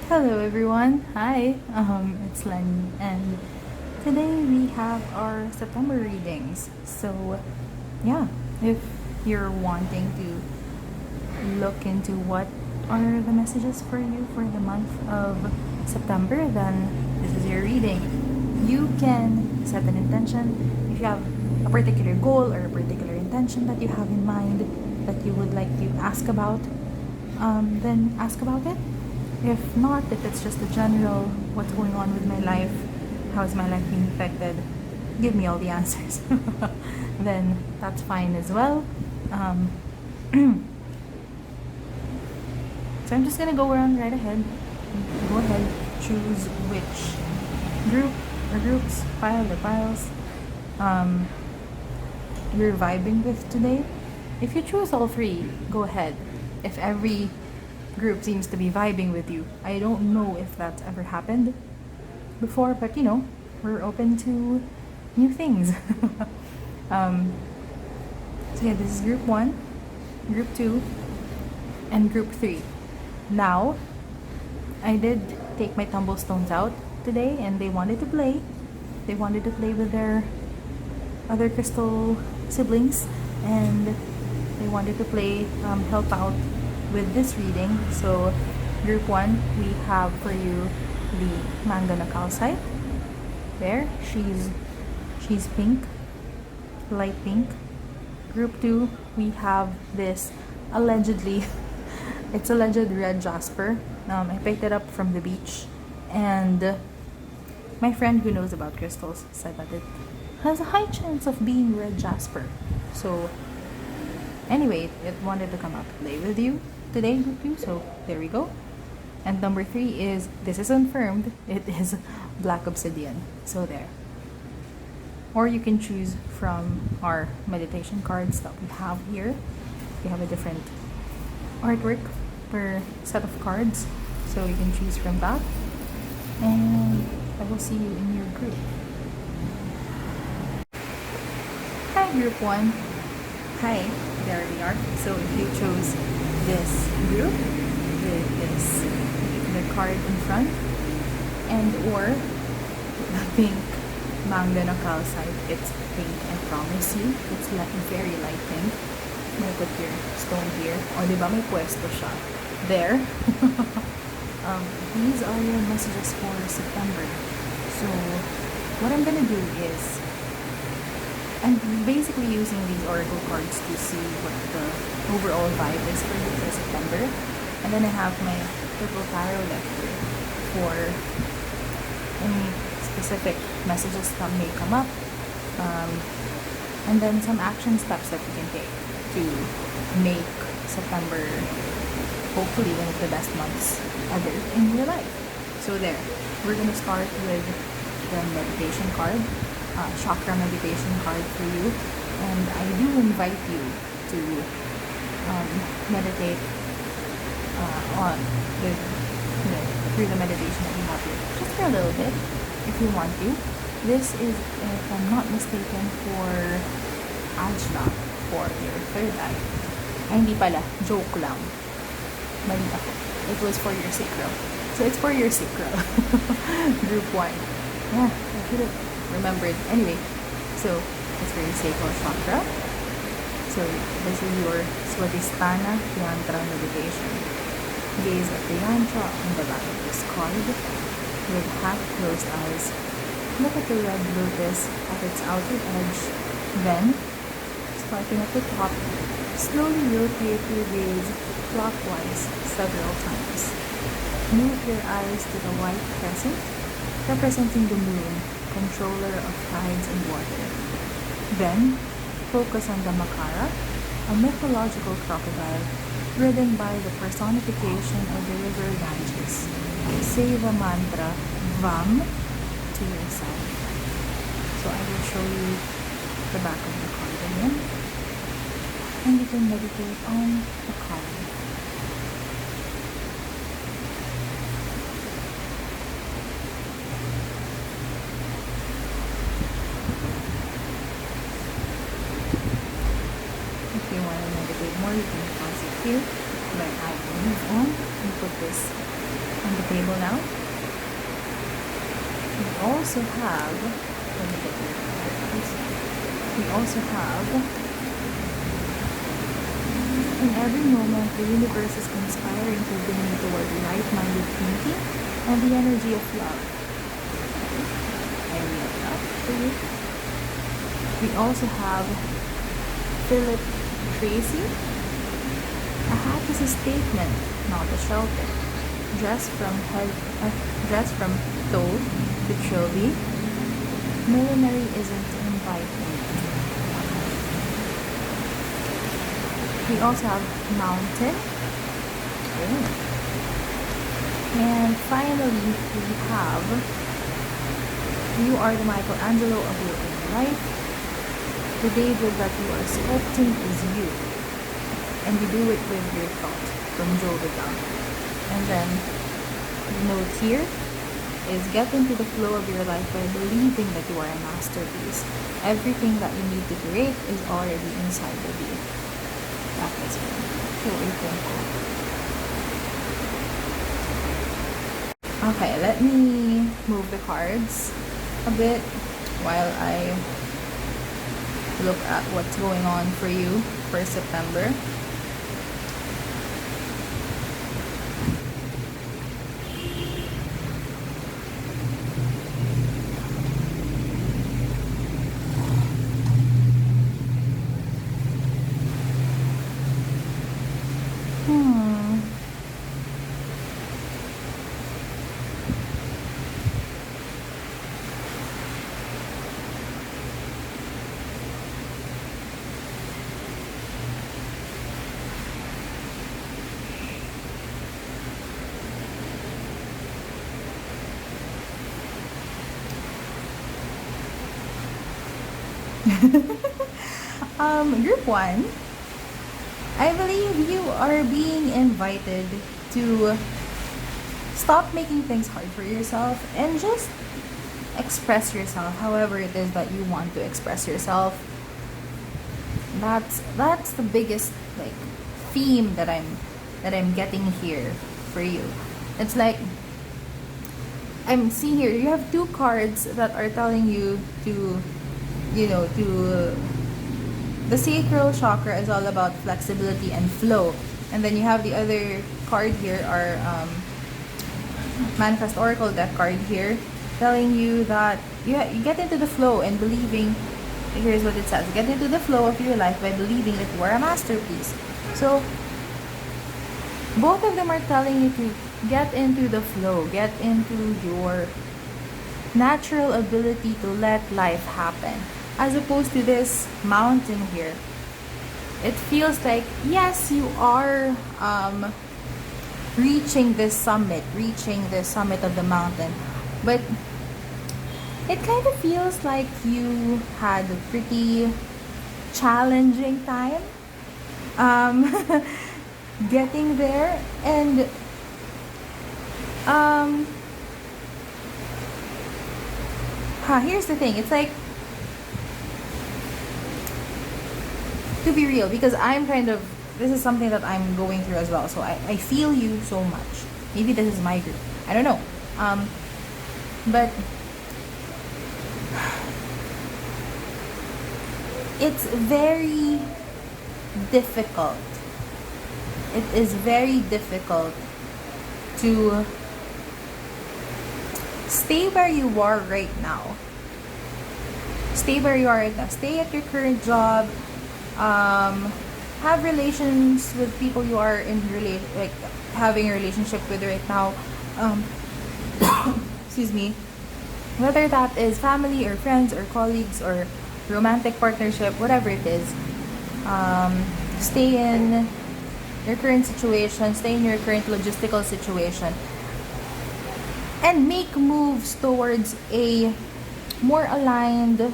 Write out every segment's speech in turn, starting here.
Hello everyone. Hi. It's Lenny and today we have our September readings. So, yeah, if you're wanting to look into what are the messages for you for the month of September, then this is your reading. You can set an intention if you have a particular goal or a particular intention that you have in mind that you would like to ask about, then ask about it. If not, if it's just a general, what's going on with my life, how is my life being affected, give me all the answers. Then that's fine as well. So I'm just gonna go around right ahead. Go ahead, choose which group or groups, pile or piles, you're vibing with today. If you choose all three, go ahead. If every group seems to be vibing with you, I don't know if that's ever happened before, but we're open to new things. um, so yeah, this is group 1, group 2, and group 3. Now, I did take my tumblestones out today and they wanted to play. They wanted to play with their other crystal siblings and they wanted to play, help out with this reading. So group 1, we have for you the manga na calcite. There, she's pink, light pink. Group 2, we have this allegedly it's alleged red jasper. I picked it up from the beach and my friend who knows about crystals said that it has a high chance of being red jasper. So anyway, it wanted to come out to play with you today, group 2, so there we go. And number 3 is, this is confirmed, it is black obsidian. So there. Or you can choose from our meditation cards that we have here. We have a different artwork per set of cards, so you can choose from that. And I will see you in your group. Hi, group 1. Hi, there we are. So if you chose this group with the card in front and or the pink manga na calcite, it's pink, I promise you. It's like very light pink. I'm gonna put your stone here. O, diba may pwesto siya? There. These are your messages for September. So what I'm gonna do is I'm basically using these oracle cards to see what the overall vibe is for you for September. And then I have my purple tarot deck here for any specific messages that may come up. And then some action steps that you can take to make September hopefully one of the best months ever in your life. So there, we're gonna start with the meditation card. Chakra meditation card for you, and I do invite you to meditate on with through the meditation that we have here, just for a little bit, if you want to. This is, if I'm not mistaken, for Ajna, for your third eye. Ay, hindi pala, joke lang. Mali ako. It was for your sacral. So it's for your sacral. Group 1. Yeah, I should have remembered. Anyway, so it's for your sacral chakra. So this is your Swadhisthana Yantra meditation. Gaze at the yantra on the back of this card with half closed eyes. Look at the red lotus at its outer edge. Then, starting at the top, slowly rotate your gaze clockwise several times. Move your eyes to the white crescent, representing the moon, controller of tides and water. Then, focus on the Makara, a mythological crocodile ridden by the personification of the river Ganges. Say the mantra VAM to yourself. So I will show you the back of the card again, and you can meditate on the card. If you want to meditate more, you can pause it here, but I will move on and put this on the the table now. We also have, let me get your cards. We also have, in every moment, the universe is conspiring to bring you toward right-minded thinking and the energy of love. I read that for you. We also have Philip Tracy. A hat is a statement, not a shelter. Dress from toe to trilby. Millinery isn't inviting. We also have mountain. Oh. And finally, we have you are the Michelangelo of your own life. The David that you are sculpting is you. And you do it with your thought from Joe Vidal. And then the note here is get into the flow of your life by believing that you are a masterpiece. Everything that you need to create is already inside of you. That is very thankful. Okay, let me move the cards a bit while I look at what's going on for you for September. Group 1, I believe you are being invited to stop making things hard for yourself and just express yourself however it is that you want to express yourself. That's the biggest like theme that I'm getting here for you. It's like I'm seeing here you have two cards that are telling you to the sacral chakra is all about flexibility and flow, and then you have the other card here, our manifest oracle deck card here, telling you that you get into the flow and believing. Here's what it says: get into the flow of your life by believing that you are a masterpiece. So both of them are telling you to get into the flow, get into your natural ability to let life happen. As opposed to this mountain here, it feels like yes, you are reaching the summit of the mountain, but it kind of feels like you had a pretty challenging time getting there. And here's the thing, it's like, to be real, because this is something that I'm going through as well, so I feel you so much. Maybe this is my group, I don't know, but it's very difficult. It is very difficult to stay where you are right now. Stay where you are right now. Stay at your current job. Have relations with people you are having a relationship with right now. Excuse me. Whether that is family or friends or colleagues or romantic partnership, whatever it is, stay in your current situation, stay in your current logistical situation, and make moves towards a more aligned,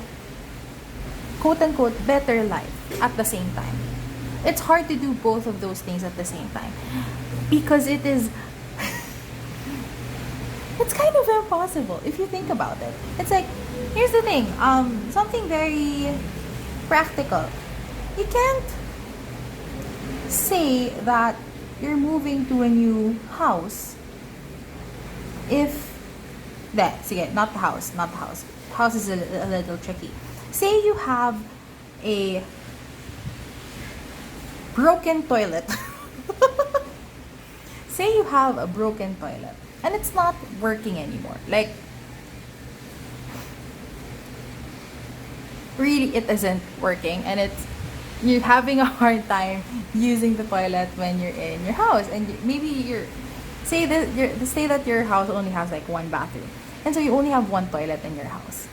quote-unquote, better life at the same time. It's hard to do both of those things at the same time because it's kind of impossible if you think about it. It's like, here's the thing, something very practical. You can't say that you're moving to a new house if that, sige, not the house, not the house. House is a little tricky. Say you have a broken toilet. Say you have a broken toilet and it's not working anymore. Like, really, it isn't working, and you're having a hard time using the toilet when you're in your house, and maybe say that your house only has like one bathroom, and so you only have one toilet in your house,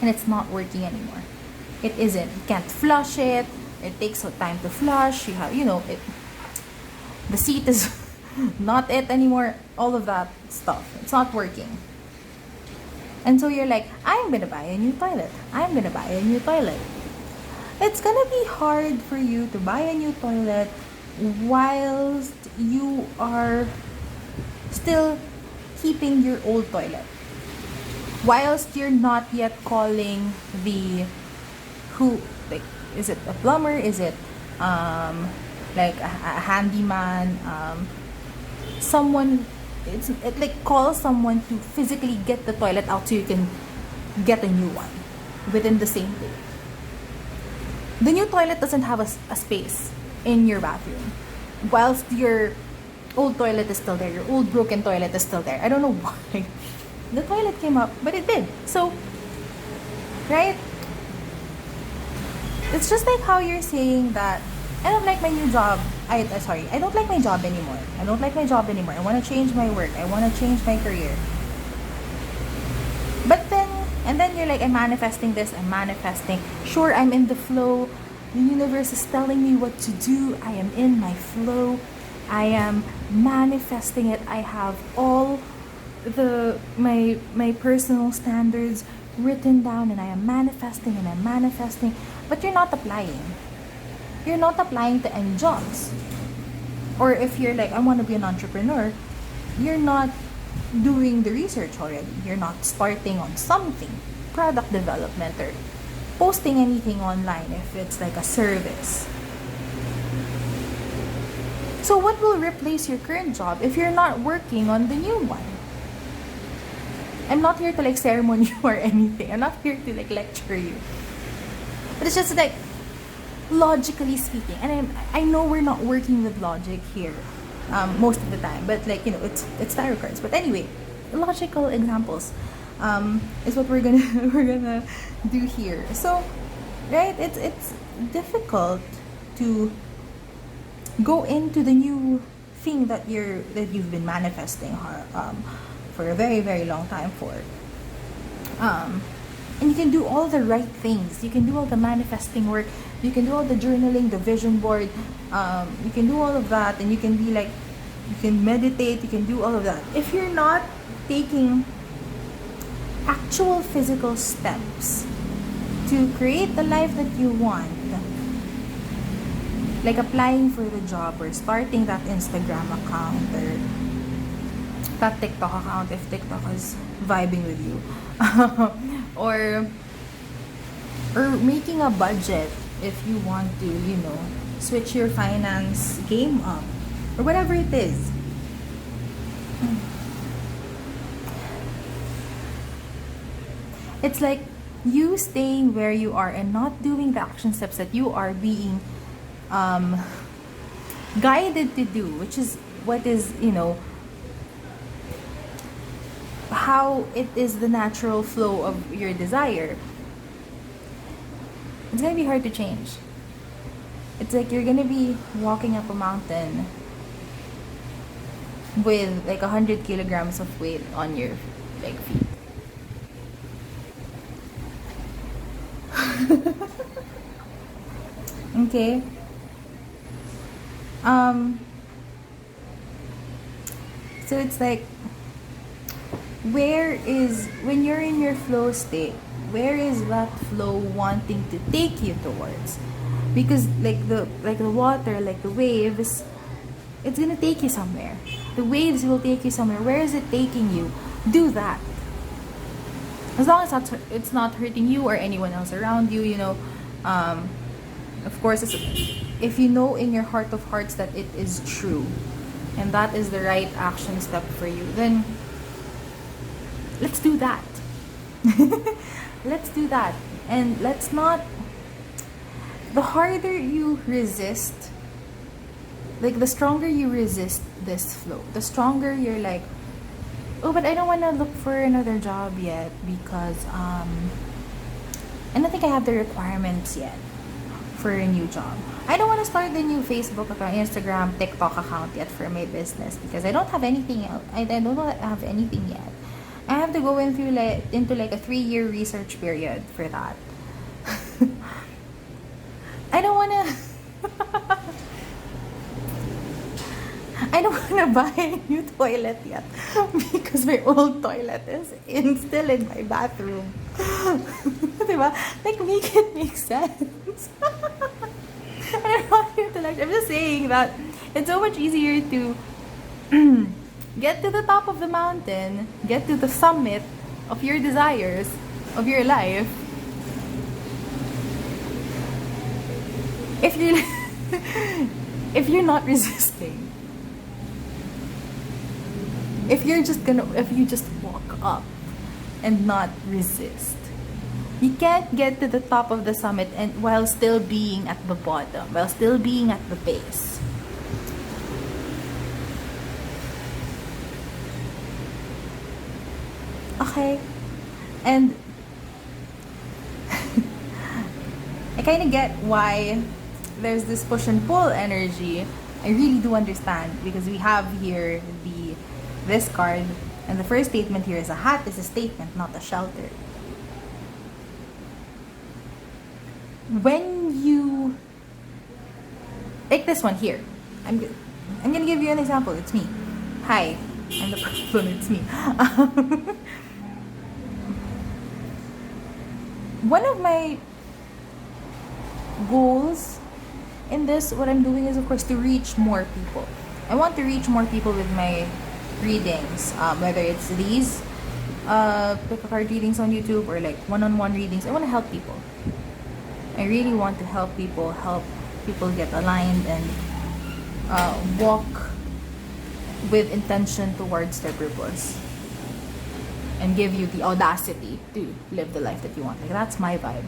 and it's not working anymore. It isn't. You can't flush it. It takes some time to flush. You have, the seat is not it anymore. All of that stuff. It's not working. And so you're like, I'm gonna buy a new toilet. I'm gonna buy a new toilet. It's gonna be hard for you to buy a new toilet whilst you are still keeping your old toilet. Whilst you're not yet calling is it a plumber? Is it like a handyman? Someone, it like call someone to physically get the toilet out so you can get a new one within the same day. The new toilet doesn't have a space in your bathroom, whilst your old toilet is still there. Your old broken toilet is still there. I don't know why the toilet came up, but it did. So, right? It's just like how you're saying that I don't like my new job. I don't like my job anymore. I don't like my job anymore. I want to change my work. I want to change my career. But then you're like, I'm manifesting this. I'm manifesting. Sure, I'm in the flow. The universe is telling me what to do. I am in my flow. I am manifesting it. I have all my personal standards written down, and I am manifesting and I'm manifesting. But you're not applying. You're not applying to any jobs. Or if you're like, I want to be an entrepreneur, you're not doing the research already. You're not starting on something, product development, or posting anything online if it's like a service. So what will replace your current job if you're not working on the new one? I'm not here to like ceremony you or anything. I'm not here to like lecture you. But it's just like, logically speaking, and I know we're not working with logic here most of the time, but like, it's tarot cards. But anyway, logical examples is what we're gonna do here. So, right, it's difficult to go into the new thing that you've been manifesting for a very, very long time for. And you can do all the right things. You can do all the manifesting work. You can do all the journaling, the vision board. You can do all of that, and you can be like, you can meditate. You can do all of that. If you're not taking actual physical steps to create the life that you want, like applying for the job or starting that Instagram account or that TikTok account if TikTok is vibing with you, or making a budget if you want to, switch your finance game up, or whatever it is. It's like you staying where you are and not doing the action steps that you are being guided to do, which is what is, how it is the natural flow of your desire. It's gonna be hard to change. It's like you're gonna be walking up a mountain with like 100 kilograms of weight on your feet. Okay. So it's like, when you're in your flow state, where is that flow wanting to take you towards? Because like the water, like the waves, it's gonna take you somewhere. The waves will take you somewhere. Where is it taking you? Do that. As long as it's not hurting you or anyone else around you, of course, if you know in your heart of hearts that it is true, and that is the right action step for you, then let's do that. Let's do that. And let's not, the harder you resist, like the stronger you resist this flow, the stronger you're like, oh, but I don't want to look for another job yet because I don't think I have the requirements yet for a new job. I don't want to start the new Facebook account, Instagram, TikTok account yet for my business because I don't have anything else. I don't have anything yet. I have to go into like a 3-year research period for that. I don't want to I don't want to buy a new toilet yet because my old toilet is still in my bathroom. Diba? Like, make it make sense. I don't want you to like, I'm just saying that it's so much easier to get to the top of the mountain, get to the summit of your desires, of your life, if you're if you're not resisting. If you just walk up and not resist. You can't get to the top of the summit and while still being at the bottom, while still being at the base. Okay? And I kind of get why there's this push and pull energy. I really do understand because we have here this card, and the first statement here is a hat is a statement, not a shelter. When you take this one here, I'm gonna give you an example. It's me. Hi, I'm the person. It's me. One of my goals in this, what I'm doing is, of course, to reach more people. I want to reach more people with my readings, whether it's these pick a card readings on YouTube or like one-on-one readings. I want to help people. I really want to help people get aligned and walk with intention towards their purpose and give you the audacity to live the life that you want. Like, that's my vibe.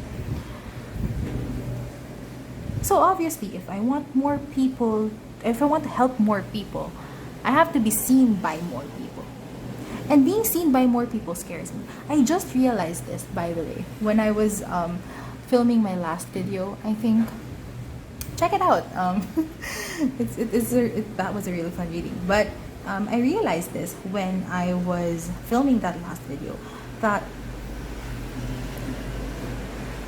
So obviously, if I want more people, if I want to help more people, I have to be seen by more people. And being seen by more people scares me. I just realized this, by the way, when I was filming my last video, I think. Check it out. That was a really fun reading. But I realized this when I was filming that last video, that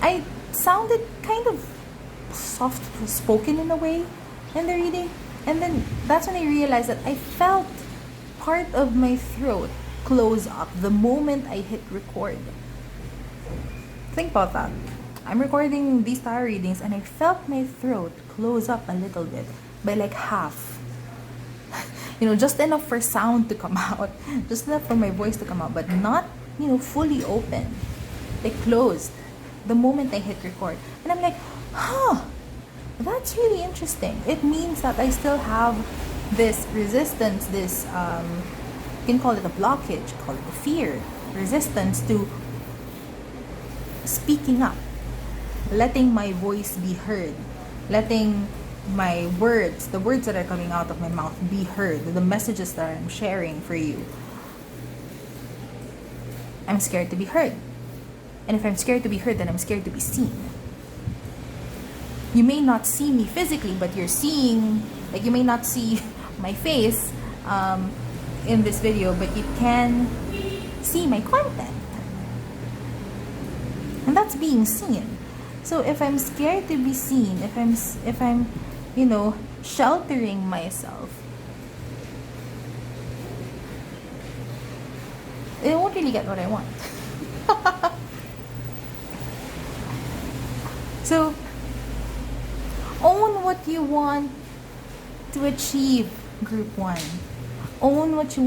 I sounded kind of soft-spoken in a way in the reading. And then that's when I realized that I felt part of my throat close up the moment I hit record. Think about that. I'm recording these tarot readings and I felt my throat close up a little bit by like half. Just enough for sound to come out, just enough for my voice to come out, but not, fully open. Like closed the moment I hit record. And I'm like, that's really interesting. It means that I still have this resistance, this, you can call it a blockage, call it a fear, resistance to speaking up, letting my voice be heard, letting my words, the words that are coming out of my mouth be heard, the messages that I'm sharing for you. I'm scared to be heard. And if I'm scared to be heard, then I'm scared to be seen. You may not see me physically, but you're seeing, like you may not see my face in this video, but you can see my content. And that's being seen. So if I'm scared to be seen, if I'm sheltering myself, I won't really get what I want. So own what you want to achieve, group 1. Own what you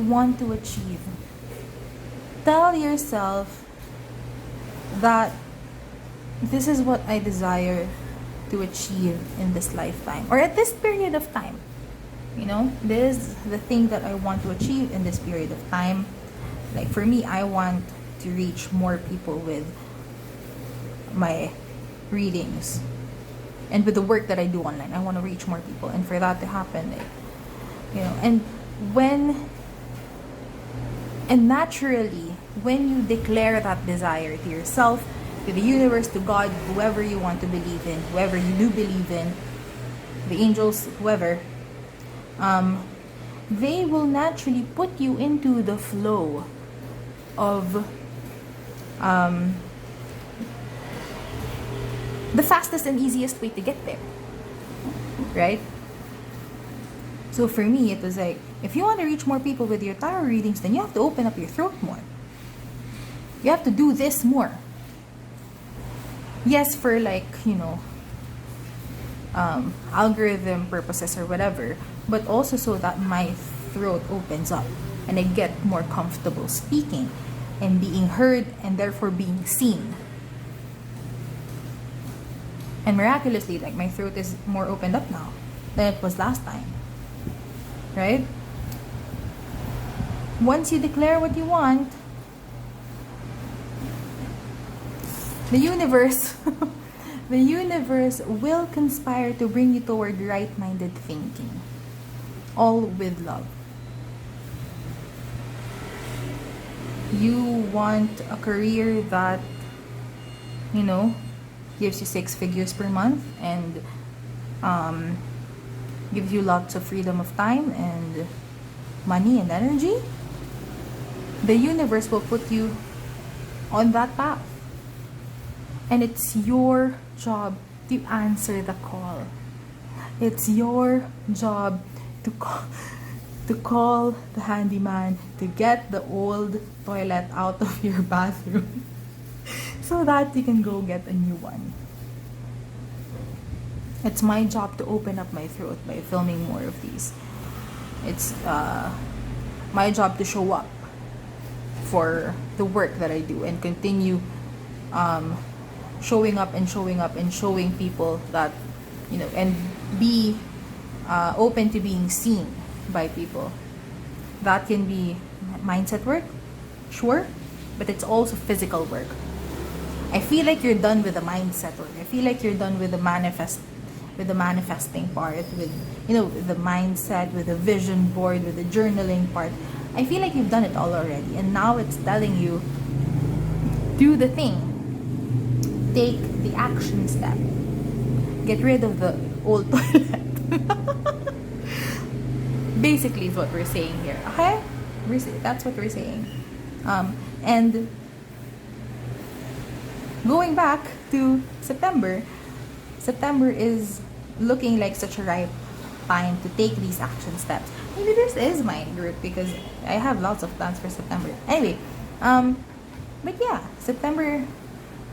want to achieve. Tell yourself that this is what I desire to achieve in this lifetime or at this period of time. You know, this is the thing that I want to achieve in this period of time. Like for me, I want to reach more people with my readings and with the work that I do online. I want to reach more people, and for that to happen, like, you know, and naturally, when you declare that desire to yourself, to the universe, to God, whoever you want to believe in, whoever you do believe in, the angels, whoever, they will naturally put you into the flow of the fastest and easiest way to get there, right? So for me, it was like, if you want to reach more people with your tarot readings, then you have to open up your throat more. You have to do this more. Yes, for like, you know, algorithm purposes or whatever, but also so that my throat opens up and I get more comfortable speaking and being heard and therefore being seen. And miraculously, like, my throat is more opened up now than it was last time. Right? Once you declare what you want, the universe the universe will conspire to bring you toward right-minded thinking, all with love. You want a career that, you know, gives you 6 figures per month and gives you lots of freedom of time and money and energy. The universe will put you on that path. And it's your job to answer the call. It's your job to call the handyman to get the old toilet out of your bathroom so that you can go get a new one. It's my job to open up my throat by filming more of these. It's my job to show up for the work that I do and continue showing up and showing people that, you know, and be open to being seen by people. That can be mindset work, sure, but it's also physical work. I feel like you're done with the mindset work. I feel like you're done with the manifesting part, with, you know, the mindset, with the vision board, with the journaling part. I feel like you've done it all already, and now it's telling you, do the thing. Take the action step. Get rid of the old toilet. Basically is what we're saying here. Okay? That's what we're saying. And going back to September is looking like such a ripe time to take these action steps. Maybe this is my group because I have lots of plans for September. Anyway, but yeah, September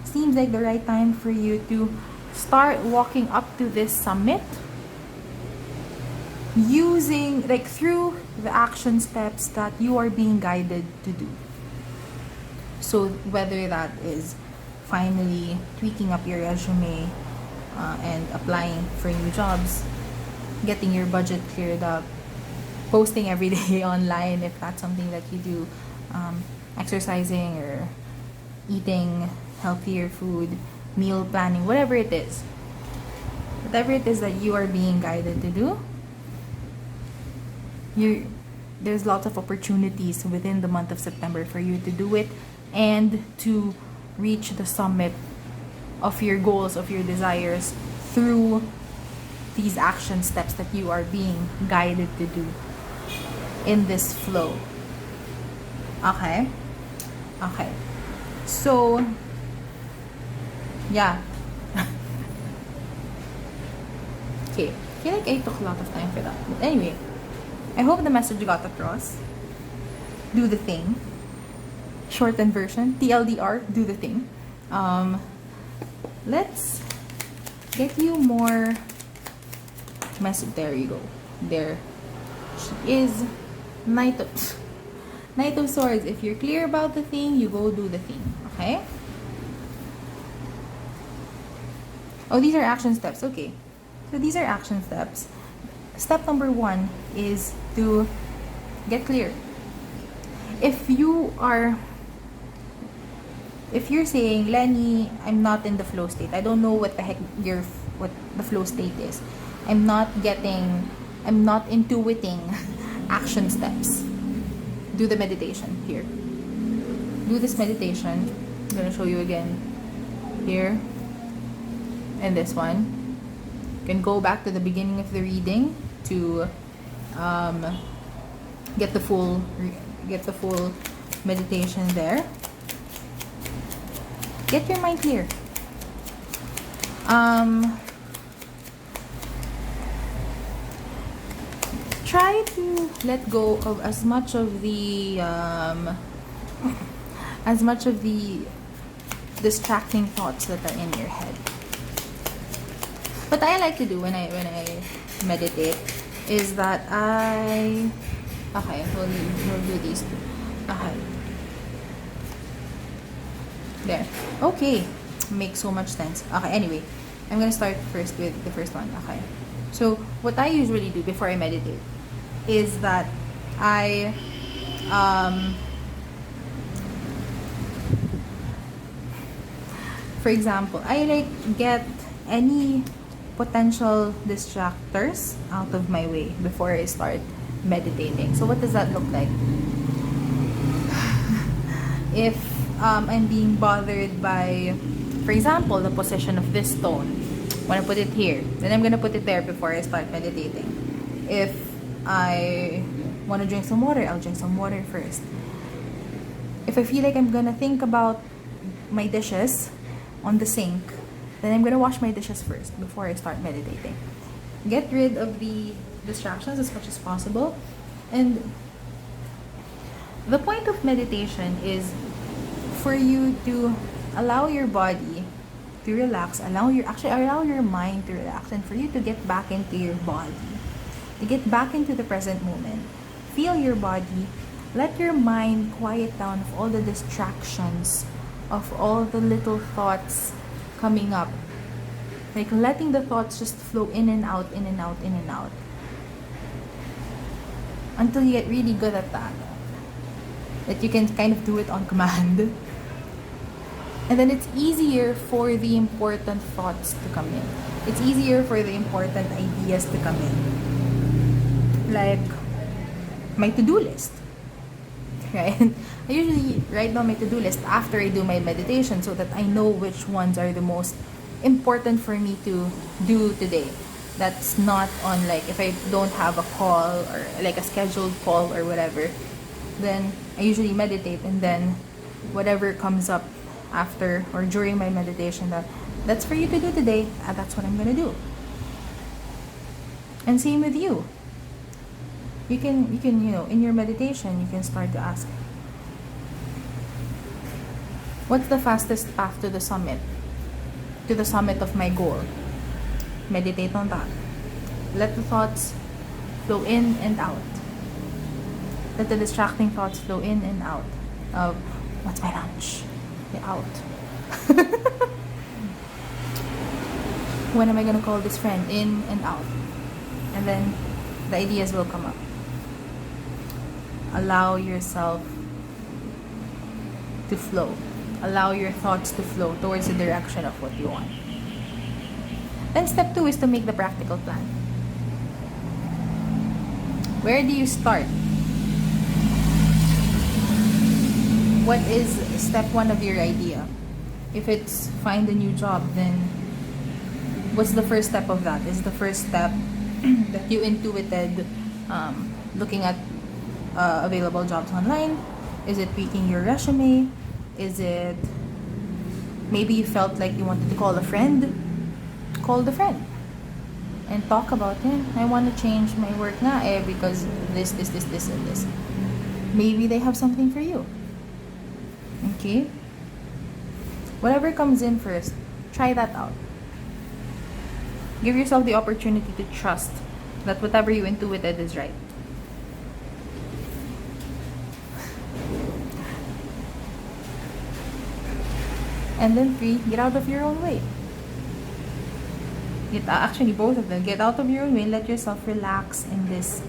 seems like the right time for you to start walking up to this summit using, like, through the action steps that you are being guided to do. So whether that is finally tweaking up your resume and applying for new jobs, getting your budget cleared up, posting every day online if that's something that you do, exercising or eating healthier food, meal planning, whatever it is that you are being guided to do, there's lots of opportunities within the month of September for you to do it and to reach the summit of your goals, of your desires, through these action steps that you are being guided to do in this flow. Okay? So, yeah. Okay. I feel like I took a lot of time for that. But anyway, I hope the message got across. Do the thing. Shortened version. TLDR, do the thing. Let's get you more message. There you go. There she is. Knight of Swords. If you're clear about the thing, you go do the thing. Okay? Oh, these are action steps. Okay. So these are action steps. step number one is to get clear. If you're saying, Lenny, I'm not in the flow state, I don't know what the heck what the flow state is, I'm not intuiting action steps, do the meditation here. Do this meditation. I'm gonna show you again here and this one. You can go back to the beginning of the reading to get the full meditation there. Get your mind clear. Try to let go of as much of the distracting thoughts that are in your head. What I like to do when I meditate is that we'll do these two. Okay. There. Okay. Makes so much sense. Okay, anyway. I'm gonna start first with the first one. Okay. So, what I usually do before I meditate is that I for example, I get any potential distractors out of my way before I start meditating. So what does that look like? If I'm being bothered by, for example, the position of this stone, I want to put it here, then I'm going to put it there before I start meditating. If I want to drink some water, I'll drink some water first. If I feel like I'm going to think about my dishes on the sink, then I'm going to wash my dishes first before I start meditating. Get rid of the distractions as much as possible. And the point of meditation is for you to allow your body to relax, allow your mind to relax, and for you to get back into your body, to get back into the present moment. Feel your body. Let your mind quiet down of all the distractions, of all the little thoughts coming up. Like letting the thoughts just flow in and out, in and out, in and out. Until you get really good at that. That you can kind of do it on command. And then it's easier for the important thoughts to come in. It's easier for the important ideas to come in. Like my to-do list. Right? I usually write down my to-do list after I do my meditation so that I know which ones are the most important for me to do today. That's not on like if I don't have a call or like a scheduled call or whatever, then I usually meditate, and then whatever comes up after or during my meditation that's for you to do today, that's what I'm gonna do. And same with you. You can in your meditation you can start to ask, what's the fastest path to the summit of my goal? Meditate on that. Let the thoughts flow in and out. Let the distracting thoughts flow in and out of what's my lunch? Get out. When am I gonna call this friend? In and out. And then the ideas will come up. Allow yourself to flow. Allow your thoughts to flow towards the direction of what you want. Then step 2 is to make the practical plan. Where do you start? What is step 1 of your idea? If it's find a new job, then what's the first step of that? Is the first step that you intuited looking at available jobs online? Is it tweaking your resume? Is it maybe you felt like you wanted to call a friend? Call the friend and talk about it. I want to change my work na because this and this. Maybe they have something for you. Okay? Whatever comes in first, try that out. Give yourself the opportunity to trust that whatever you intuited is right. And then 3, get out of your own way. Actually, both of them. Get out of your own way. Let yourself relax in this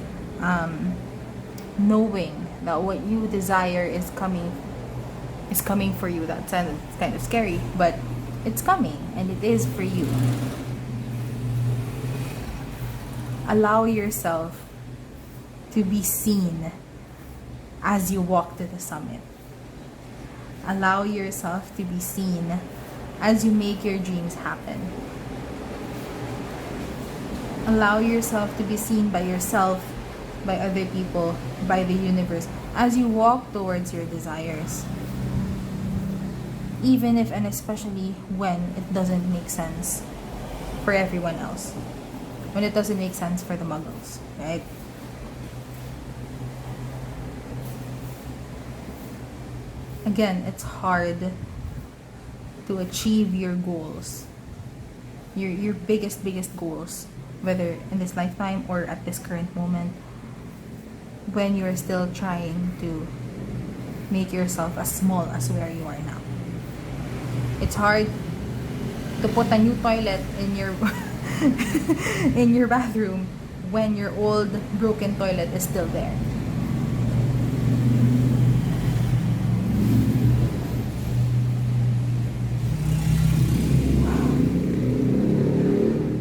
knowing that what you desire is coming for you. That sounds kind of scary, but it's coming and it is for you. Allow yourself to be seen as you walk to the summit. Allow yourself to be seen as you make your dreams happen. Allow yourself to be seen by yourself, by other people, by the universe as you walk towards your desires. Even if and especially when it doesn't make sense for everyone else. When it doesn't make sense for the muggles, right? Again, it's hard to achieve your goals. Your biggest goals, whether in this lifetime or at this current moment, when you're still trying to make yourself as small as where you are now. It's hard to put a new toilet in your in your bathroom when your old broken toilet is still there.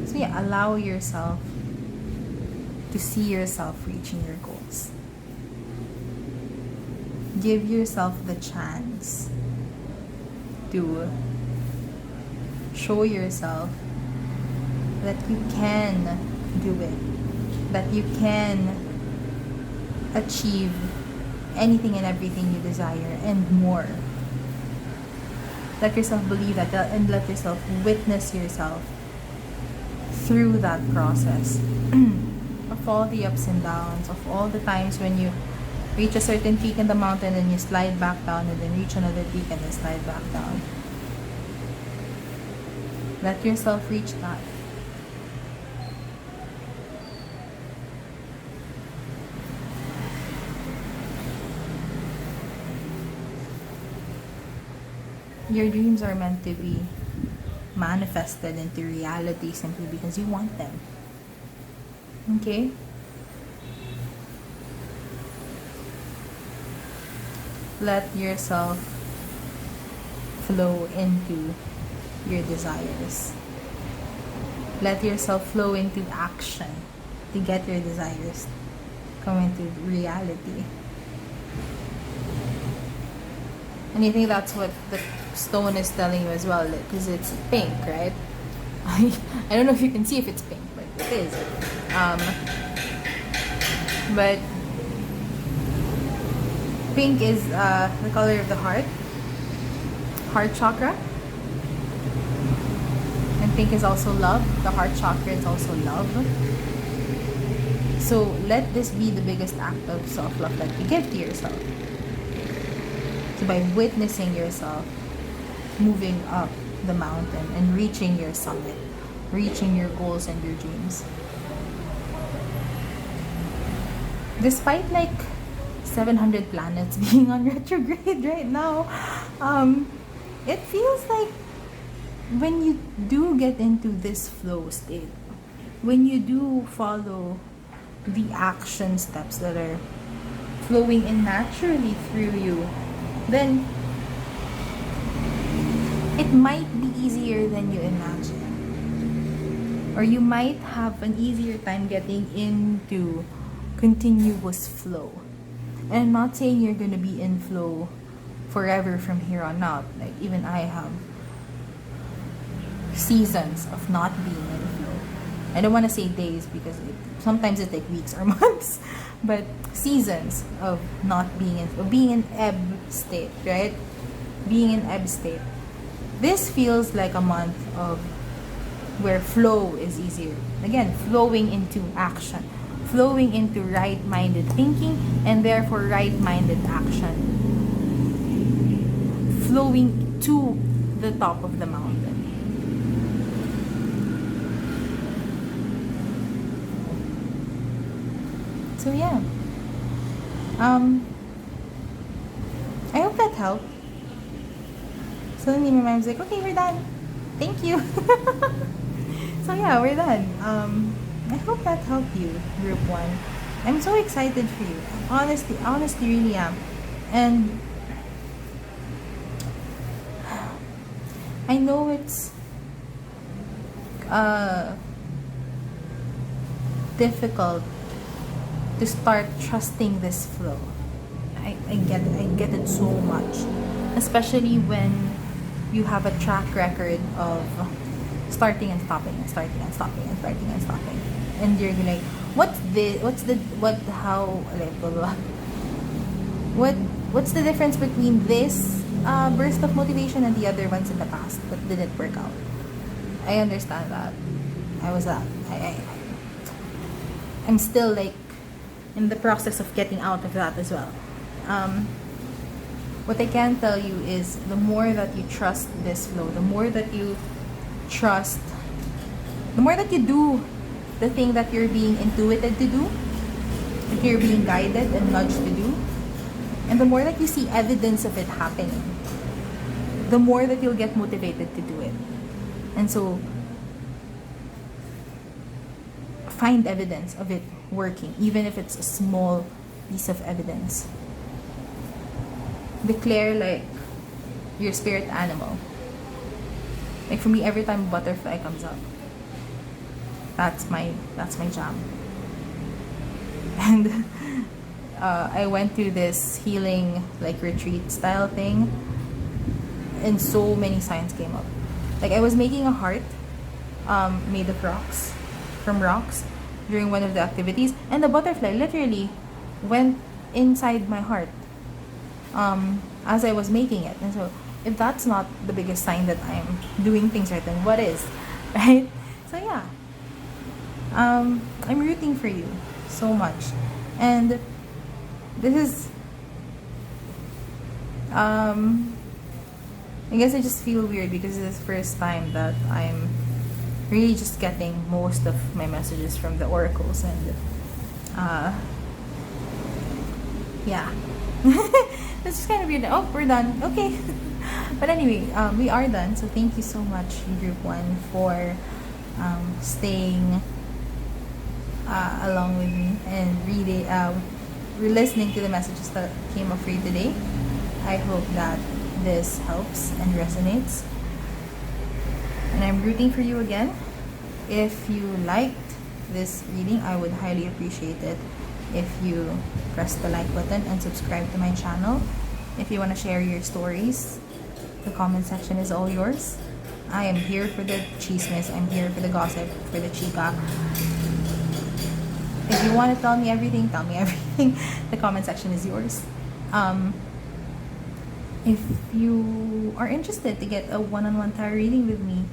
So yeah, allow yourself to see yourself reaching your goals. Give yourself the chance to show yourself that you can do it, that you can achieve anything and everything you desire and more. Let yourself believe that and let yourself witness yourself through that process of all the ups and downs, of all the times when you reach a certain peak in the mountain and you slide back down and then reach another peak and then slide back down. Let yourself reach that. Your dreams are meant to be manifested into reality simply because you want them. Okay? Let yourself flow into your desires. Let yourself flow into action to get your desires come into reality. And I think that's what the stone is telling you as well, because it's pink, right? I don't know if you can see if it's pink, but it is. But pink is the color of the heart chakra. And pink is also love. The heart chakra is also love. So let this be the biggest act of self-love that you give to yourself. So by witnessing yourself moving up the mountain and reaching your summit, reaching your goals and your dreams. Despite like 700 planets being on retrograde right now, it feels like when you do get into this flow state, when you do follow the action steps that are flowing in naturally through you, then it might be easier than you imagine. Or you might have an easier time getting into continuous flow. And I'm not saying you're going to be in flow forever from here on out. Like, even I have seasons of not being in flow. I don't want to say days because sometimes it takes weeks or months. But seasons of not being in flow. Being in ebb state, right? Being in ebb state. This feels like a month of where flow is easier. Again, flowing into action. Flowing into right-minded thinking and therefore right-minded action. Flowing to the top of the mountain. So yeah. I hope that helped. Suddenly my mom's like, okay, we're done. Thank you. So yeah, we're done. I hope that helped you, Group 1. I'm so excited for you. Honestly, really am. And I know it's difficult to start trusting this flow. I get it so much. Especially when you have a track record of starting and stopping and starting and stopping and starting and stopping. And you're like, what's this? How, like, blah, blah. What's the difference between this burst of motivation and the other ones in the past that didn't work out? I understand that. I was that. I'm still like in the process of getting out of that as well. What I can tell you is the more that you trust this flow, the more that you do the thing that you're being intuited to do, that you're being guided and nudged to do, and the more that you see evidence of it happening, the more that you'll get motivated to do it. And so, find evidence of it working, even if it's a small piece of evidence. Declare like your spirit animal. Like for me, every time a butterfly comes up, that's my jam. And I went to this healing like retreat style thing, and so many signs came up. Like I was making a heart made of rocks, from rocks, during one of the activities, and the butterfly literally went inside my heart as I was making it. And so if that's not the biggest sign that I'm doing things right, then what is? Right? So yeah, I'm rooting for you so much. And this is I guess I just feel weird because it's the first time that I'm really just getting most of my messages from the oracles, and yeah. It's just kind of weird. Oh, we're done. Okay. But anyway, we are done. So thank you so much, Group 1, for staying along with me and reading, listening to the messages that came up for you today. I hope that this helps and resonates. And I'm rooting for you again. If you liked this reading, I would highly appreciate it if you press the like button and subscribe to my channel. If you want to share your stories, the comment section is all yours. I am here for the chismes. I'm here for the gossip, for the chica. If you want to tell me everything, tell me everything. The comment section is yours. If you are interested to get a one-on-one tarot reading with me,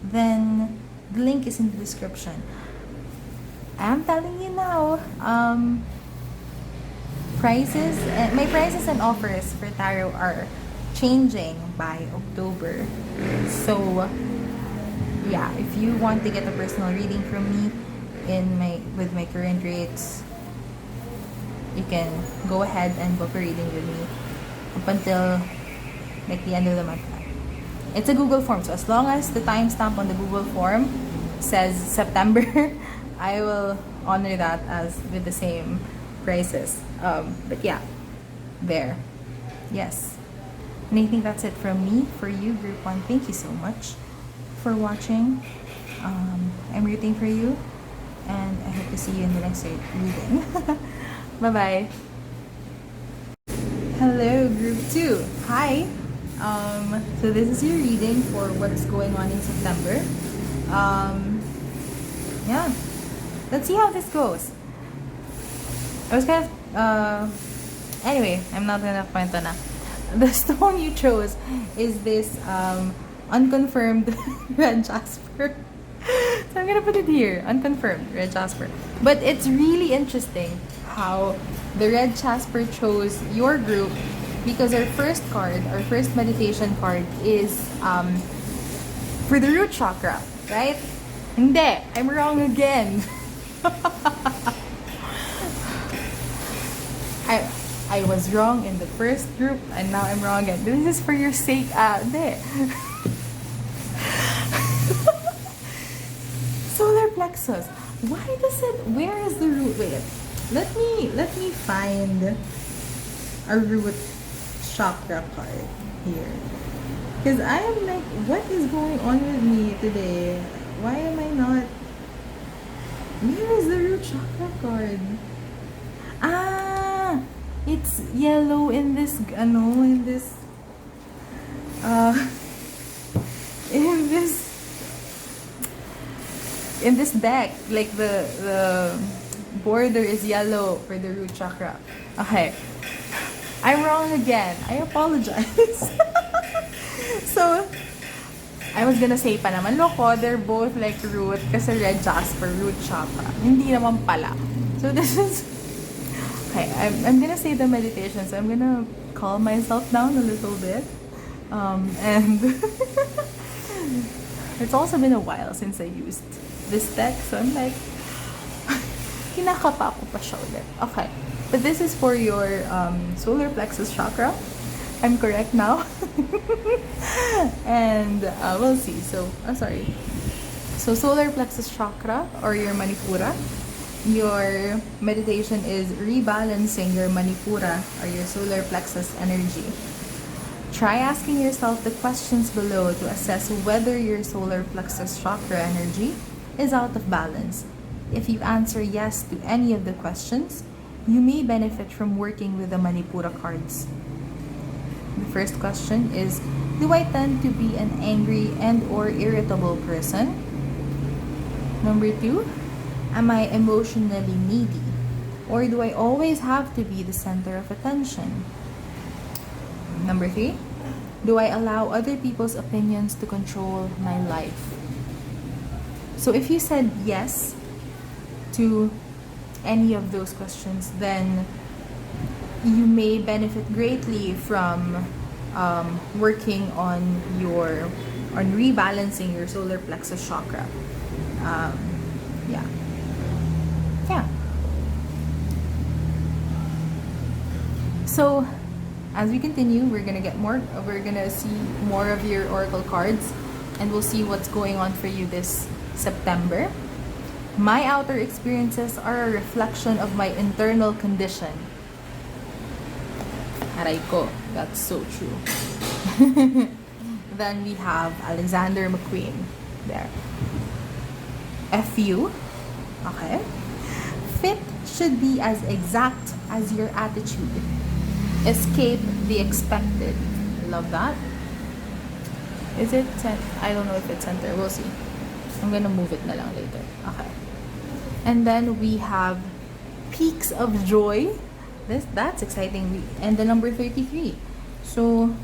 then the link is in the description. I'm telling you now, my prices and offers for tarot are changing by October. So yeah, if you want to get a personal reading from me with my current rates, you can go ahead and book a reading with me up until like the end of the month. It's a Google form, so as long as the timestamp on the Google form says September, I will honor that as with the same prices. But yeah, there. Yes. And I think that's it from me for you, Group 1. Thank you so much for watching. I'm rooting for you, and I hope to see you in the next reading. Bye-bye. Hello, Group 2. Hi. So this is your reading for what's going on in September. Yeah. Let's see how this goes. I was kind of anyway, I'm not gonna point on that. The stone you chose is this unconfirmed red jasper. So I'm gonna put it here, unconfirmed red jasper. But it's really interesting how the red jasper chose your group, because our first meditation card is for the root chakra, right? Hindi, I'm wrong again. I was wrong in the first group, and now I'm wrong again. This is for your sake. plexus. Why does it, where is the root? Wait, let me find a root chakra card here. Because I am like, what is going on with me today? Why am I not? Where is the root chakra card? Ah, it's yellow in this, in this, in this, in this deck. Like the border is yellow for the root chakra. Okay, I'm wrong again. I apologize. So, I was gonna say pa naman, loko, they're both like root kasi red jasper, root chakra. Hindi naman pala. So this is, okay, I'm gonna say the meditation, so I'm gonna calm myself down a little bit. And it's also been a while since I used this deck, so I'm like, kinakapa ko pa siya ulit. Okay, but this is for your solar plexus chakra. I'm correct now. And we'll see. So, sorry. So, solar plexus chakra or your manipura. Your meditation is rebalancing your manipura or your solar plexus energy. Try asking yourself the questions below to assess whether your solar plexus chakra energy is out of balance. If you answer yes to any of the questions, you may benefit from working with the manipura cards. The first question is, do I tend to be an angry and or irritable person? Number 2, am I emotionally needy? Or do I always have to be the center of attention? Number 3, do I allow other people's opinions to control my life? So if you said yes to any of those questions, then you may benefit greatly from working on rebalancing your solar plexus chakra. Yeah. So as we continue, we're gonna see more of your oracle cards, and we'll see what's going on for you this September. My outer experiences are a reflection of my internal condition. Aray ko, that's so true. Then we have Alexander McQueen there. FU, okay. Fit should be as exact as your attitude. Escape the expected. Love that. Is it I don't know if it's center. We'll see. I'm gonna move it na lang later. Okay. And then we have Peaks of Joy. That's exciting. And the number 33. So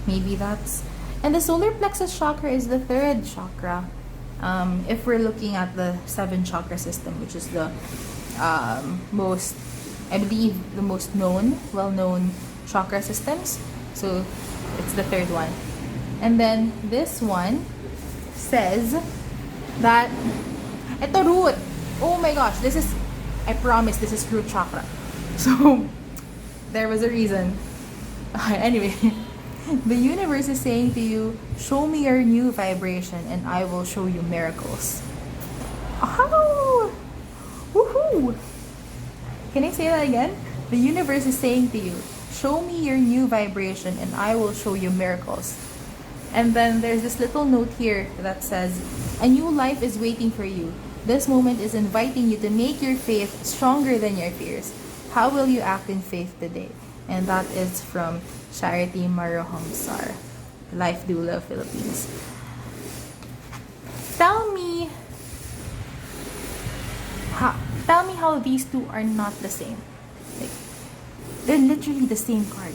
maybe that's, and the solar plexus chakra is the third chakra. If we're looking at the 7 chakra system, which is the most, I believe, the most well-known chakra systems. So it's the third one. And then this one says that ito root. Oh my gosh, this is, I promise this is root chakra. So there was a reason. Anyway, the universe is saying to you, show me your new vibration and I will show you miracles. Oh! Woohoo! Can I say that again? The universe is saying to you, show me your new vibration and I will show you miracles. And then there's this little note here that says, a new life is waiting for you. This moment is inviting you to make your faith stronger than your fears. How will you act in faith today? And that is from Charity Marohamsar, Life Doula Philippines. Tell me how these two are not the same. Like, they're literally the same card.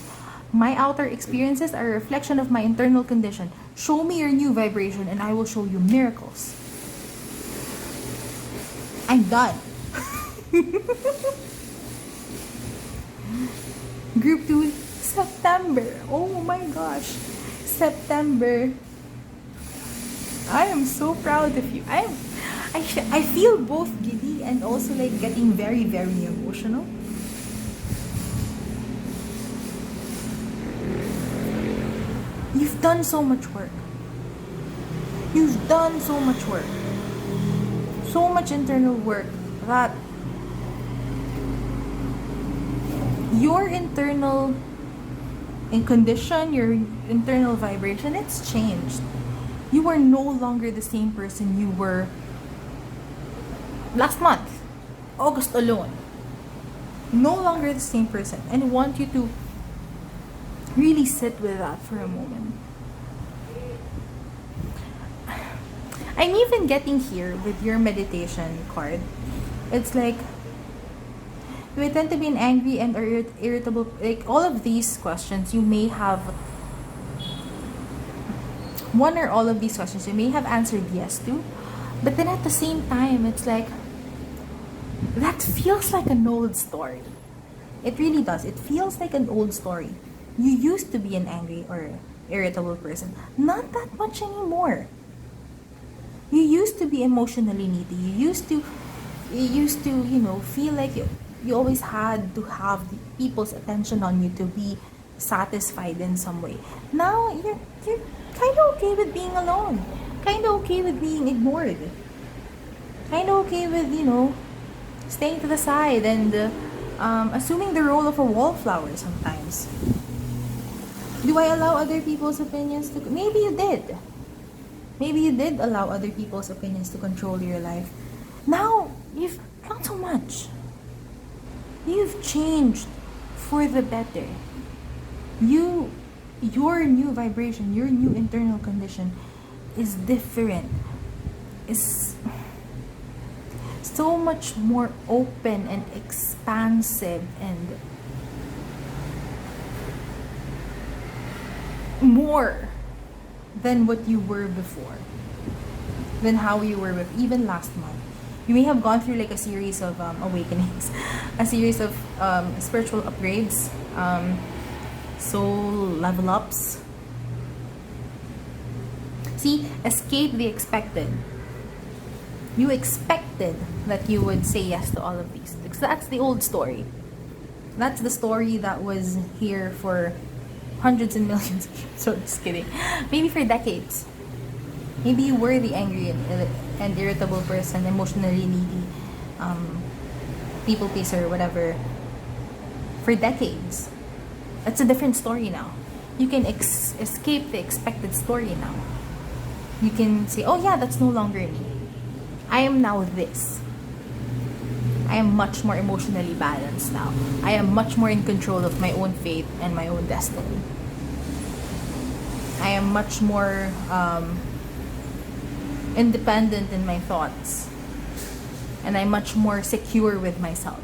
My outer experiences are a reflection of my internal condition. Show me your new vibration and I will show you miracles. I'm done. Group 2, September. Oh my gosh. September. I am so proud of you. I feel both giddy and also like getting very, very emotional. You've done so much work. You've done so much work. so much internal work that your internal condition, your internal vibration, it's changed. You are no longer the same person you were last month, August alone. No longer the same person. And I want you to really sit with that for a moment. I'm even getting here with your meditation card. It's like, do I tend to be an angry and irritable? Like, all of these questions, you may have one or all of these questions you may have answered yes to, but then at the same time, it's like, that feels like an old story. It really does. It feels like an old story. You used to be an angry or irritable person. Not that much anymore. You used to be emotionally needy. You used to, feel like you always had to have people's attention on you to be satisfied in some way. Now you're kind of okay with being alone. Kind of okay with being ignored. Kind of okay with, staying to the side and assuming the role of a wallflower sometimes. Do I allow other people's opinions to... Maybe you did. Maybe you did allow other people's opinions to control your life. Now, you've not so much. You've changed for the better. Your new vibration, your new internal condition is different. Is so much more open and expansive and more than what you were before, than how you were with even last month. You may have gone through like a series of awakenings, a series of spiritual upgrades, soul level ups. See, escape the expected. You expected that you would say yes to all of these. That's the old story. That's the story that was here for hundreds and millions of years. So, just kidding. Maybe for decades. Maybe you were the angry and irritable person, emotionally needy, people pleaser, whatever, for decades. That's a different story now. You can escape the expected story now. You can say, oh yeah, that's no longer me. I am now this. I am much more emotionally balanced now. I am much more in control of my own fate and my own destiny. I am much more independent in my thoughts. And I'm much more secure with myself.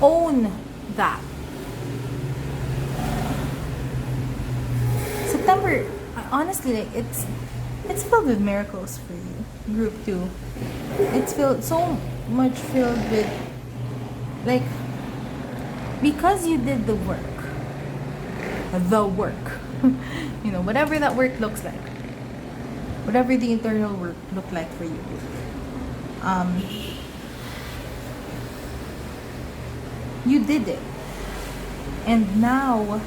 Own that. September, honestly, like, it's filled with miracles for you. Group 2. It's so much filled with, like, because you did the work. Whatever that work looks like. Whatever the internal work looked like for you. You did it. And now,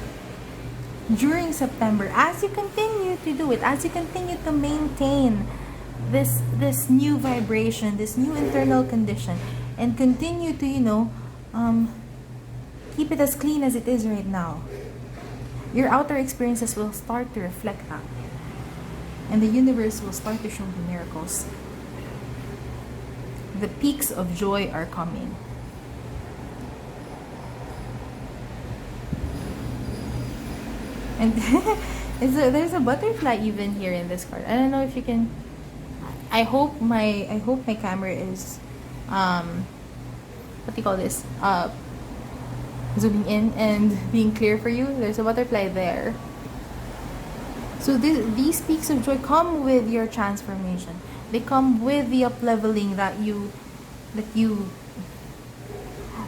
during September, as you continue to do it, as you continue to maintain this new vibration, this new internal condition, and continue to, keep it as clean as it is right now, your outer experiences will start to reflect that. And the universe will start to show the miracles. The peaks of joy are coming. And there's a butterfly even here in this card. I don't know if you can. I hope my camera is what do you call this? Zooming in and being clear for you. There's a butterfly there. So these peaks of joy come with your transformation. They come with the up-leveling that you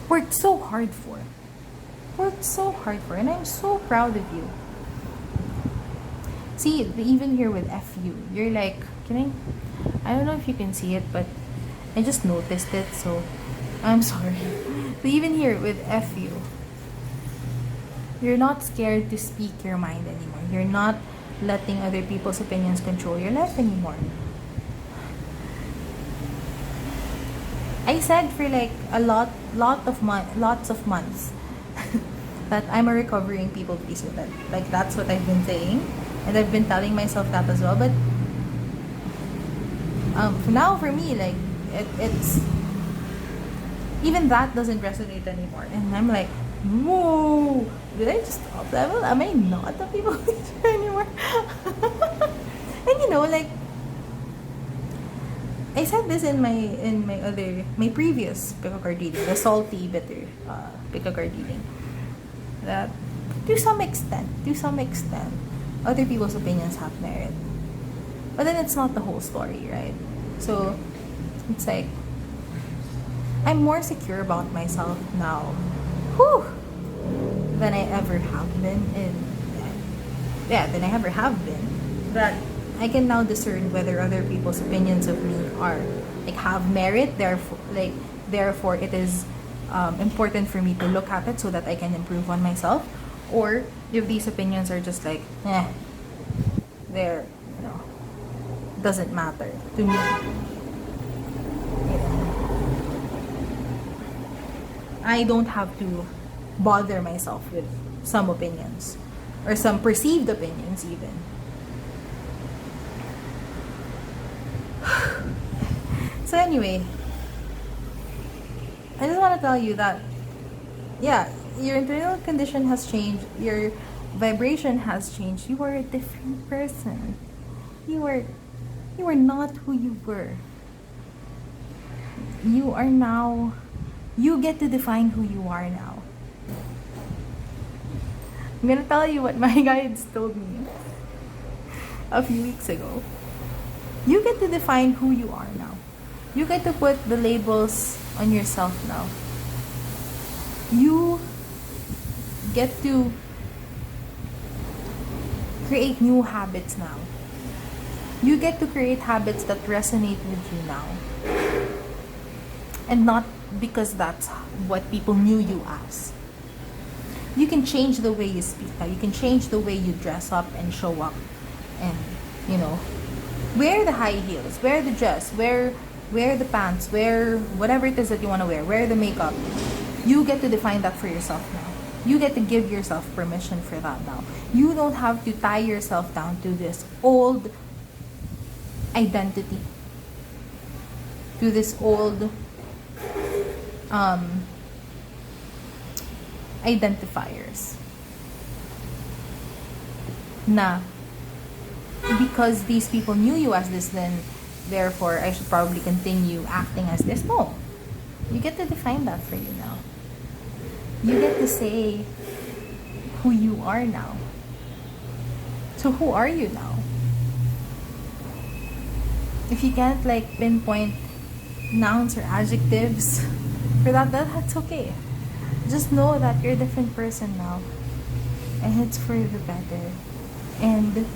worked so hard for. And I'm so proud of you. See, even here with FU, you're like, I don't know if you can see it, but I just noticed it, so I'm sorry. So even here with FU, you're not scared to speak your mind anymore. You're not letting other people's opinions control your life anymore. I said for like lots of months that I'm a recovering people pleaser. That like that's what I've been saying, and I've been telling myself that as well. But now for me, like it's even that doesn't resonate anymore, and I'm like, whoa, did I just top level? Am I not a people pleaser anymore? And you know, like I said this in my previous pick a card reading, the salty bitter pick a card reading, that to some extent, other people's opinions have merit, but then it's not the whole story, right? So it's like I'm more secure about myself now, whew, than I ever have been than I ever have been. That I can now discern whether other people's opinions of me are like have merit. Therefore, it is important for me to look at it so that I can improve on myself, or if these opinions are just like, they're doesn't matter to me. I don't have to bother myself with some opinions or some perceived opinions even. So anyway, I just want to tell you that your internal condition has changed, your vibration has changed. You are a different person. You are not who you were. You get to define who you are now. I'm gonna tell you what my guides told me a few weeks ago. You get to define who you are now. You get to put the labels on yourself now. You get to create new habits now. You get to create habits that resonate with you now. And not because that's what people knew you as. You can change the way you speak now. You can change the way you dress up and show up. And, wear the high heels, wear the dress, wear the pants, wear whatever it is that you want to wear the makeup. You get to define that for yourself now. You get to give yourself permission for that now. You don't have to tie yourself down to this old identity, to this old identifiers. Na because these people knew you as this, then therefore I should probably continue acting as this. No. You get to define that for you now. You get to say who you are now. So who are you now? If you can't pinpoint nouns or adjectives for that's okay. Just know that you're a different person now. And it's for the better. And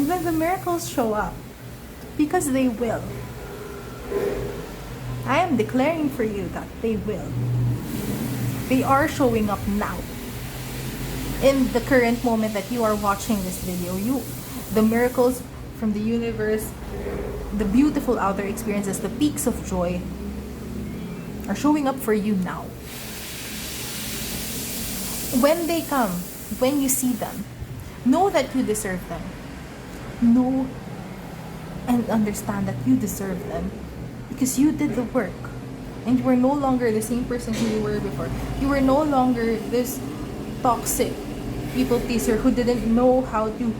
when the miracles show up, because they will, I am declaring for you that they will. They are showing up now. In the current moment that you are watching this video, the miracles from the universe, the beautiful outer experiences, the peaks of joy are showing up for you now. When they come, when you see them, know that you deserve them. Know and understand that you deserve them because you did the work, and you were no longer the same person who you were before. You were no longer this toxic people pleaser who didn't know how to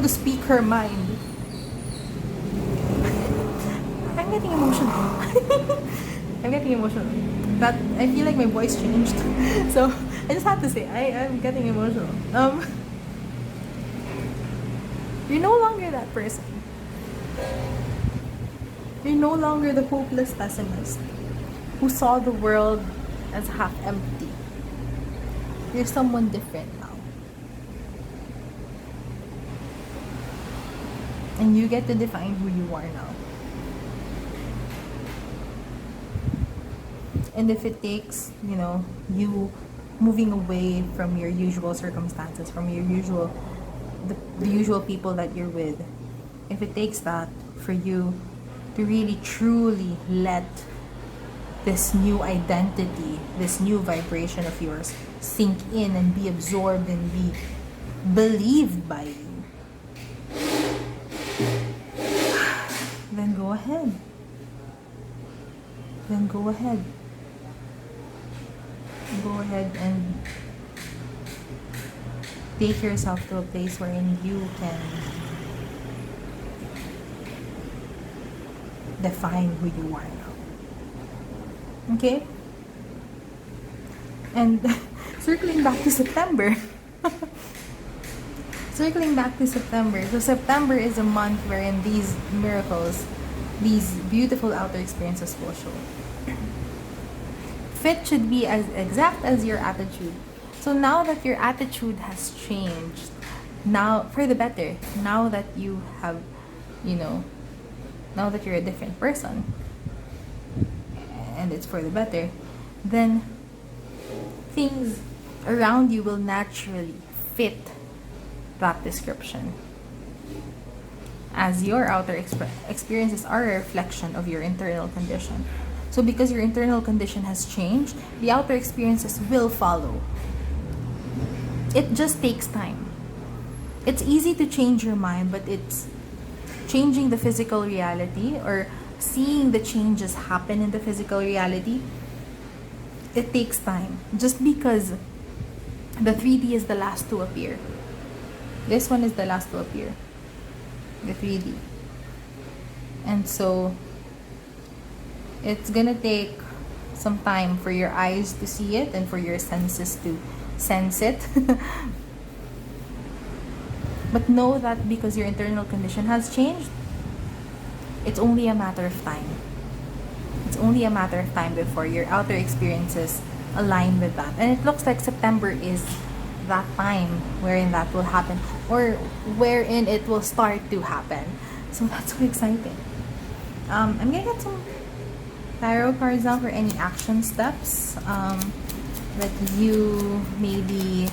speak her mind. I'm getting emotional. I'm getting emotional. That I feel like my voice changed. So I just had to say I'm getting emotional. You're no longer that person. You're no longer the hopeless pessimist who saw the world as half empty. You're someone different now. And you get to define who you are now. And if it takes, you moving away from your usual circumstances, from your usual the usual people that you're with. If it takes that for you to really truly let this new identity, this new vibration of yours sink in and be absorbed and be believed by you, then go ahead. Then go ahead. Go ahead and take yourself to a place wherein you can define who you are now. Okay? And circling back to September. Circling back to September. So September is a month wherein these miracles, these beautiful outer experiences will show. Fit should be as exact as your attitude. So now that your attitude has changed, now for the better, now that you have, now that you're a different person, and it's for the better, then things around you will naturally fit that description. As your outer experiences are a reflection of your internal condition. So because your internal condition has changed, the outer experiences will follow. It just takes time. It's easy to change your mind, but it's changing the physical reality or seeing the changes happen in the physical reality. It takes time. Just because the 3D is the last to appear. This one is the last to appear. The 3D. And so it's gonna take some time for your eyes to see it and for your senses to sense it. But know that because your internal condition has changed, it's only a matter of time. It's only a matter of time before your outer experiences align with that. And it looks like September is that time wherein that will happen, or wherein it will start to happen. So that's so exciting. I'm gonna get some tarot cards now for any action steps that you maybe,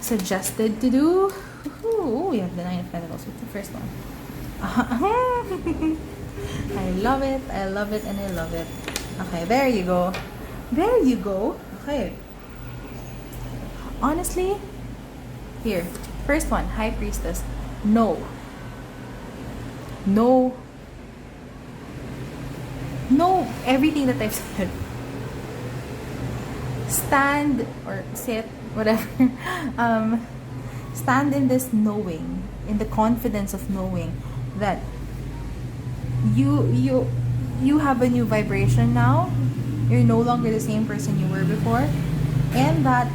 suggested to do. Ooh, we have the 9 of Pentacles with the first one. I love it, I love it, and I love it. Okay, there you go. There you go. Okay. Honestly, here, first one, High Priestess. No. Everything that I've said. Stand or sit, whatever. Stand in this knowing, in the confidence of knowing that you have a new vibration now. You're no longer the same person you were before, and that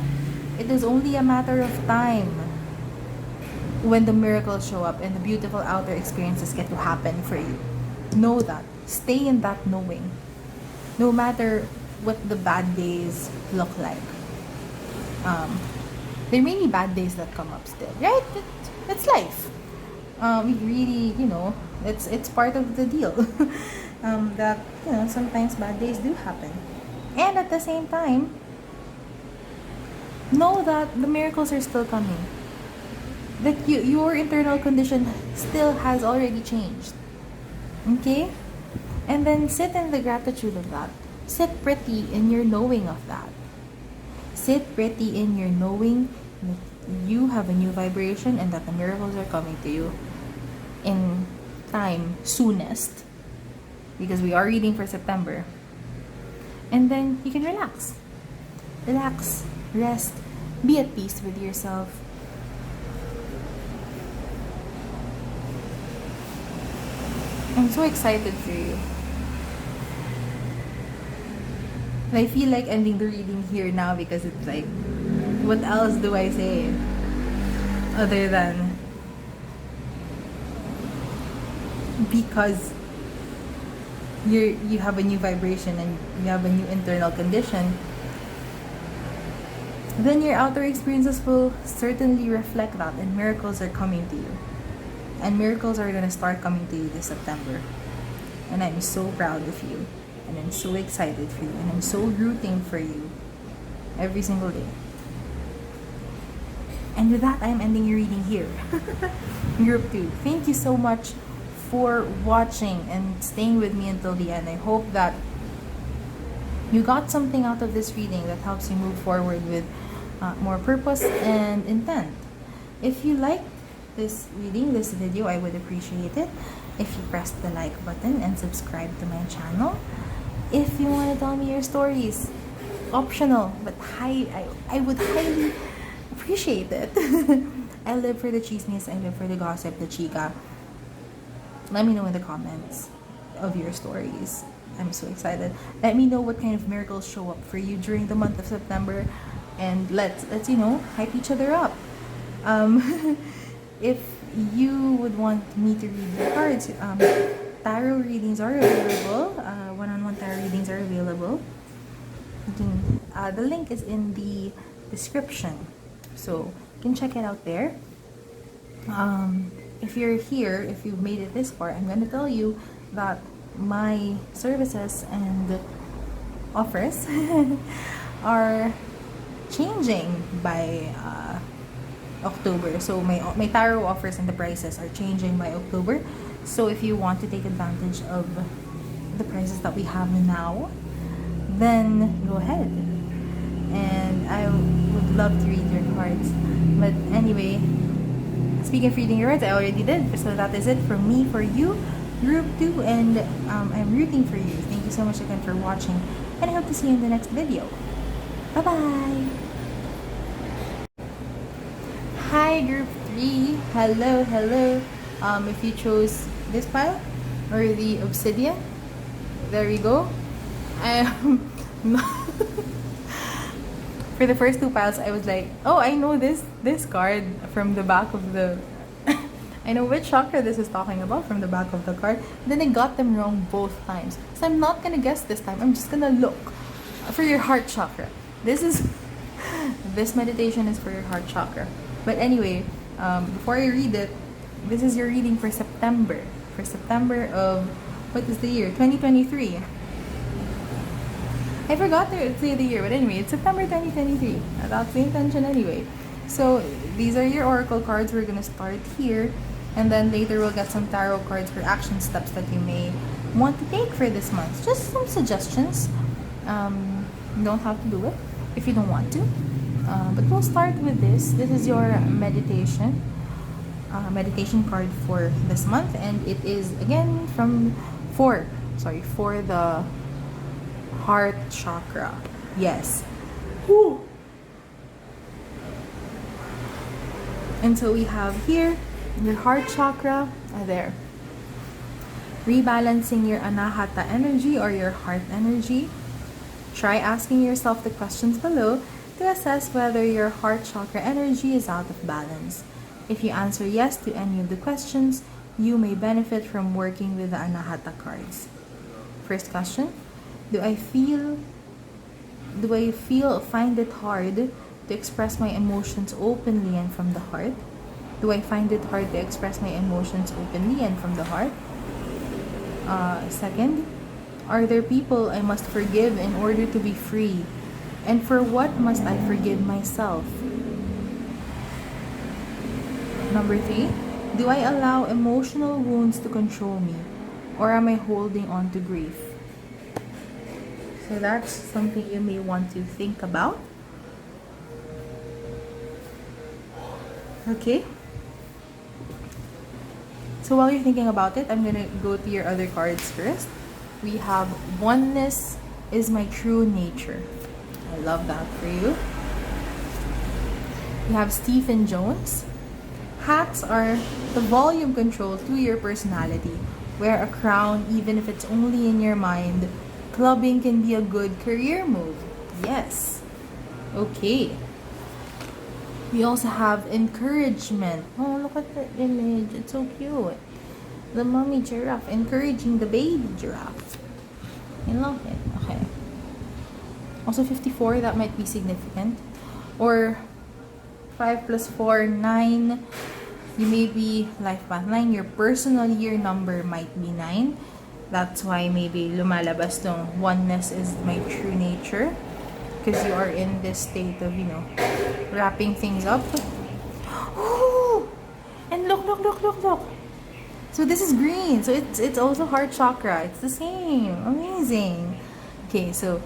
it is only a matter of time when the miracles show up and the beautiful outer experiences get to happen for you. Know that. Stay in that knowing. No matter what the bad days look like. There may be bad days that come up still, right? It's life. We really, it's part of the deal. That, sometimes bad days do happen. And at the same time, know that the miracles are still coming. That your internal condition still has already changed. Okay? And then sit in the gratitude of that. Sit pretty in your knowing of that. Sit pretty in your knowing that you have a new vibration and that the miracles are coming to you in time soonest. Because we are reading for September. And then you can relax. Relax. Rest. Be at peace with yourself. I'm so excited for you. And I feel like ending the reading here now because it's like, what else do I say? Other than because you have a new vibration and you have a new internal condition, then your outer experiences will certainly reflect that, and miracles are coming to you. And miracles are going to start coming to you this September. And I'm so proud of you. And I'm so excited for you. And I'm so rooting for you every single day. And with that, I'm ending your reading here. Group 2. Thank you so much for watching and staying with me until the end. I hope that you got something out of this reading that helps you move forward with more purpose and intent. If you liked this reading, this video, I would appreciate it if you press the like button and subscribe to my channel. If you want to tell me your stories, optional, but I would highly appreciate it. I live for the chismes, I live for the gossip, the chica. Let me know in the comments of your stories. I'm so excited. Let me know what kind of miracles show up for you during the month of September, and let's hype each other up. If you would want me to read your cards, tarot readings are available. One-on-one tarot readings are available. The link is in the description, so you can check it out there. If you're here, if you've made it this far, I'm going to tell you that my services and offers are changing by October. So my tarot offers and the prices are changing by October. So if you want to take advantage of the prices that we have now, then go ahead. And I would love to read your cards. But anyway, speaking of reading your cards, I already did. So that is it from me for you, Group 2, and I'm rooting for you. Thank you so much again for watching, and I hope to see you in the next video. Bye-bye! Hi, Group 3. Hello, hello. If you chose this pile or the obsidian, there we go. For the first 2 piles, I was like, oh, I know this card from the back of the... I know which chakra this is talking about from the back of the card. Then I got them wrong both times. So I'm not gonna guess this time. I'm just gonna look for your heart chakra. This meditation is for your heart chakra. But anyway, before I read it, this is your reading for September. For September of, what is the year? 2023. I forgot to say the year, but anyway, it's September 2023. That's the intention anyway. So these are your oracle cards. We're gonna start here, and then later we'll get some tarot cards for action steps that you may want to take for this month. Just some suggestions. You don't have to do it if you don't want to. But we'll start with this. This is your meditation card for this month, and it is again for the heart chakra. Yes. Woo. And so we have here your heart chakra. There. Rebalancing your anahata energy or your heart energy. Try asking yourself the questions below to assess whether your heart chakra energy is out of balance. If you answer yes to any of the questions, you may benefit from working with the anahata cards. First question. Do I find it hard to express my emotions openly and from the heart? Do I find it hard to express my emotions openly and from the heart? Second, are there people I must forgive in order to be free? And for what must I forgive myself? Number 3, do I allow emotional wounds to control me, or am I holding on to grief? So that's something you may want to think about. Okay. So while you're thinking about it, I'm gonna go to your other cards first. We have Oneness is my true nature. I love that for you. We have Stephen Jones. Hats are the volume control to your personality. Wear a crown even if it's only in your mind. Clubbing can be a good career move. Yes. Okay. We also have encouragement. Oh, look at the image. It's so cute. The mommy giraffe encouraging the baby giraffe. I love it. Okay. Also 54, that might be significant. Or 5 plus 4, 9. You may be life path 9. Your personal year number might be 9. That's why maybe lumalabas tong oneness is my true nature. Because you are in this state of, wrapping things up. Ooh! And look. So this is green. So it's also heart chakra. It's the same. Amazing. Okay, so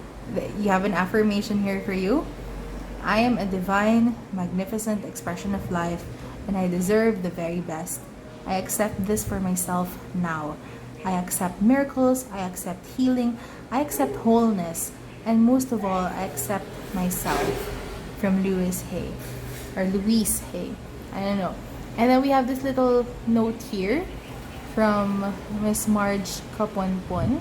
you have an affirmation here for you. I am a divine, magnificent expression of life, and I deserve the very best. I accept this for myself now. I accept miracles, I accept healing, I accept wholeness, and most of all, I accept myself. From Louise Hay. Or Louise Hay. I don't know. And then we have this little note here from Miss Marge Kaponpon.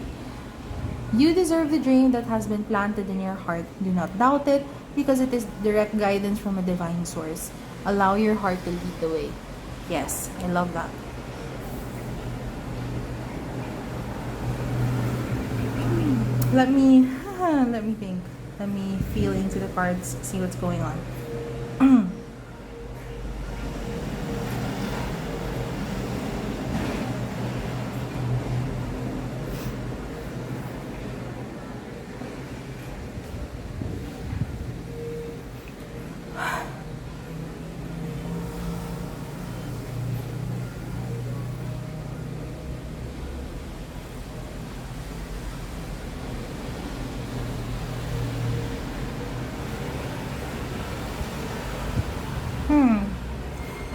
You deserve the dream that has been planted in your heart. Do not doubt it, because it is direct guidance from a divine source. Allow your heart to lead the way. Yes, I love that. Let me think. Let me feel into the cards, see what's going on.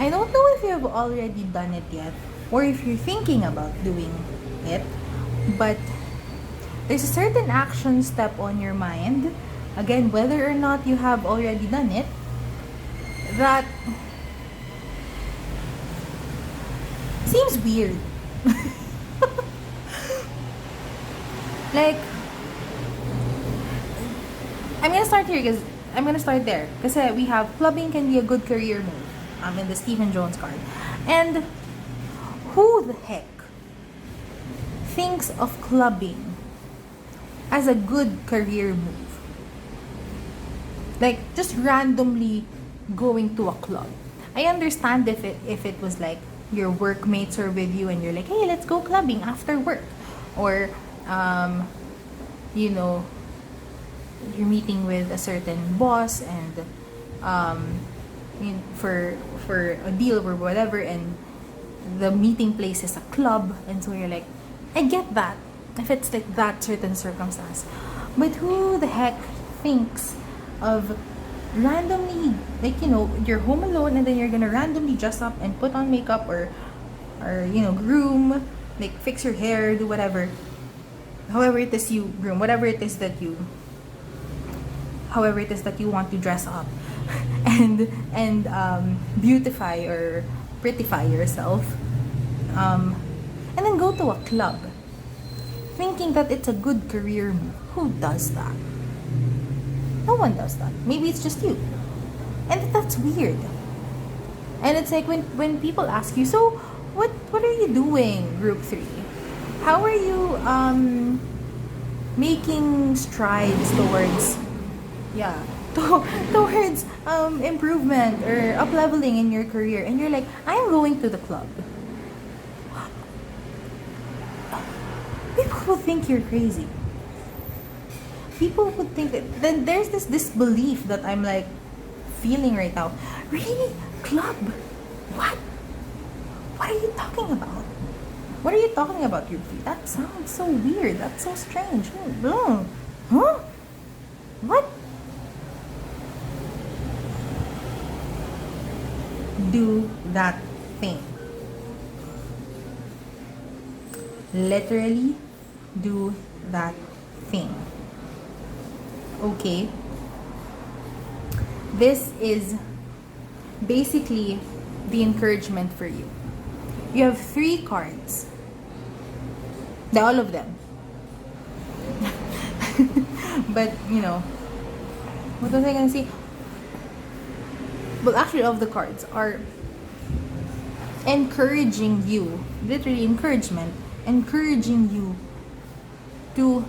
I don't know if you've already done it yet, or if you're thinking about doing it, but there's a certain action step on your mind, again, whether or not you have already done it, that seems weird. Like, I'm gonna start here because I'm gonna start there. Kasi we have clubbing can be a good career move. In the Stephen Jones card. And who the heck thinks of clubbing as a good career move? Like, just randomly going to a club. I understand if it was like your workmates are with you and you're like, hey, let's go clubbing after work. Or, you're meeting with a certain boss and for a deal or whatever, and the meeting place is a club, and so you're like, I get that if it's like that certain circumstance. But who the heck thinks of randomly, like, you're home alone and then you're gonna randomly dress up and put on makeup or groom, like fix your hair, do whatever, however it is you groom, whatever it is that you want to dress up and beautify or prettify yourself, and then go to a club thinking that it's a good career move. Who does that? No one does that. Maybe it's just you, and that's weird. And it's like when people ask you, so what are you doing, group 3? How are you making strides towards towards improvement or up leveling in your career? And you're like, I'm going to the club. People will think you're crazy. People would think that. Then there's this disbelief that I'm like feeling right now. Really? Club? What are you talking about? What are you talking about, group 3? That sounds so weird. That's so strange. Huh? What? Do that thing. Literally do that thing. Okay? This is basically the encouragement for you. You have 3 cards. All of them. But, what was I gonna say? Well, actually, all of the cards are encouraging you, literally encouragement, encouraging you to.